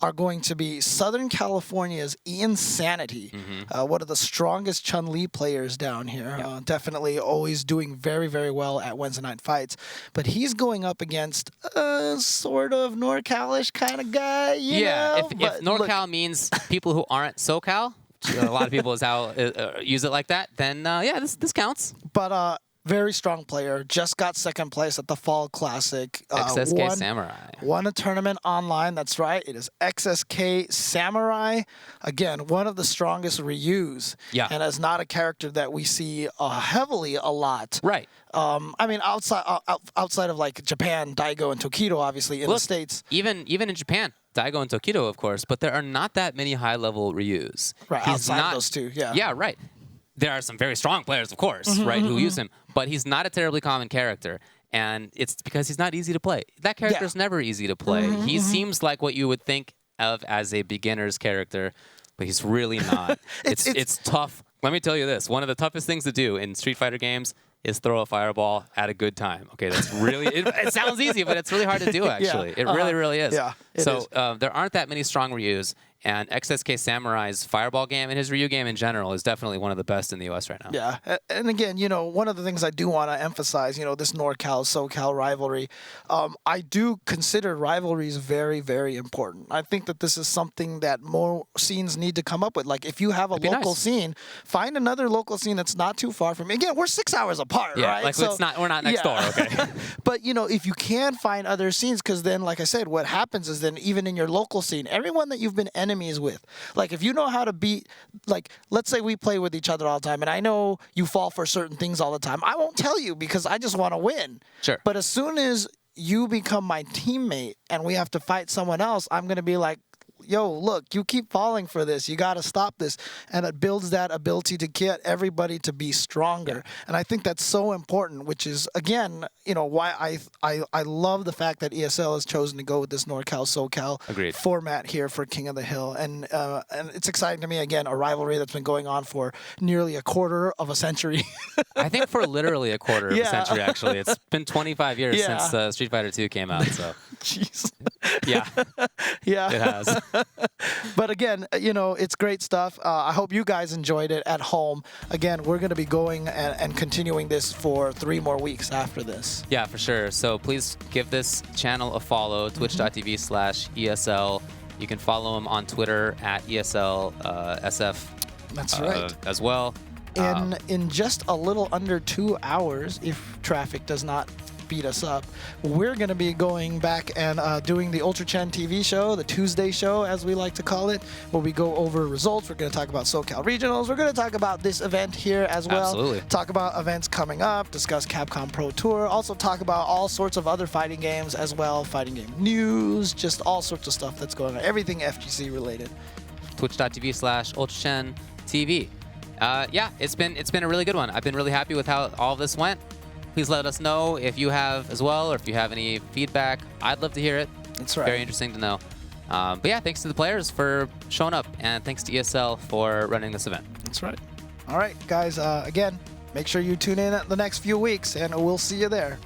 are going to be Southern California's Ian Sanity, one of the strongest Chun-Li players down here. Definitely always doing very, very well at Wednesday night fights. But he's going up against a sort of NorCal-ish kind of guy, you know? If But NorCal look, means people who aren't SoCal, a lot of people use it like that, then this counts. But very strong player. Just got second place at the Fall Classic. XSK Samurai. Won a tournament online. That's right. It is XSK Samurai. Again, one of the strongest Ryus. Yeah. And is not a character that we see heavily a lot. Right. I mean, outside of like Japan, Daigo and Tokido, obviously in the States. Even in Japan, Daigo and Tokido, of course, but there are not that many high-level Ryus. Right. Outside of those 2. Yeah. Yeah, right. There are some very strong players, of course, right, who use him, but he's not a terribly common character, and it's because he's not easy to play. That character's never easy to play. He seems like what you would think of as a beginner's character, but he's really not. It's tough. Let me tell you this. One of the toughest things to do in Street Fighter games is throw a fireball at a good time. Okay, that's really, it sounds easy, but it's really hard to do, actually. It really, really is. Yeah, it so is. There aren't that many strong Ryus, and XSK Samurai's fireball game and his Ryu game in general is definitely one of the best in the U.S. right now. Yeah, and again, one of the things I do want to emphasize, this NorCal, SoCal rivalry, I do consider rivalries very, very important. I think that this is something that more scenes need to come up with. Like, if you have a local scene, find another local scene that's not too far from me. Again, we're 6 hours apart, right? Like we're not next door, okay? But, if you can find other scenes, because then, like I said, what happens is then even in your local scene, everyone that you've been enemies with, like if you know how to beat, like let's say we play with each other all the time and I know you fall for certain things all the time, I won't tell you because I just want to win. Sure. But as soon as you become my teammate and we have to fight someone else, I'm going to be like, yo, look, you keep falling for this. You got to stop this. And it builds that ability to get everybody to be stronger. And I think that's so important, which is, again, why I love the fact that ESL has chosen to go with this NorCal, SoCal format here for King of the Hill. And it's exciting to me, again, a rivalry that's been going on for nearly a quarter of a century. I think for literally a quarter of a century, actually. It's been 25 years since Street Fighter 2 came out. So. Jeez. Yeah. Yeah. It has. But again, it's great stuff. I hope you guys enjoyed it at home. Again, we're going to be going and continuing this for 3 more weeks after this. Yeah, for sure. So please give this channel a follow, twitch.tv/ESL. You can follow him on Twitter at ESL SF. That's right. As well. In just a little under 2 hours, if traffic does not beat us up, we're going to be going back and doing the Ultra Chen TV show, the Tuesday show, as we like to call it, where we go over results. We're going to talk about SoCal Regionals. We're going to talk about this event here as well. Absolutely. Talk about events coming up, discuss Capcom Pro Tour, also talk about all sorts of other fighting games as well, fighting game news, just all sorts of stuff that's going on, everything FGC related. Twitch.tv/UltraChenTV. Yeah, it's been a really good one. I've been really happy with how all of this went. Please let us know if you have as well, or if you have any feedback. I'd love to hear it. That's right. Very interesting to know. But yeah, thanks to the players for showing up, and thanks to ESL for running this event. That's right. All right, guys. Again, make sure you tune in the next few weeks, and we'll see you there.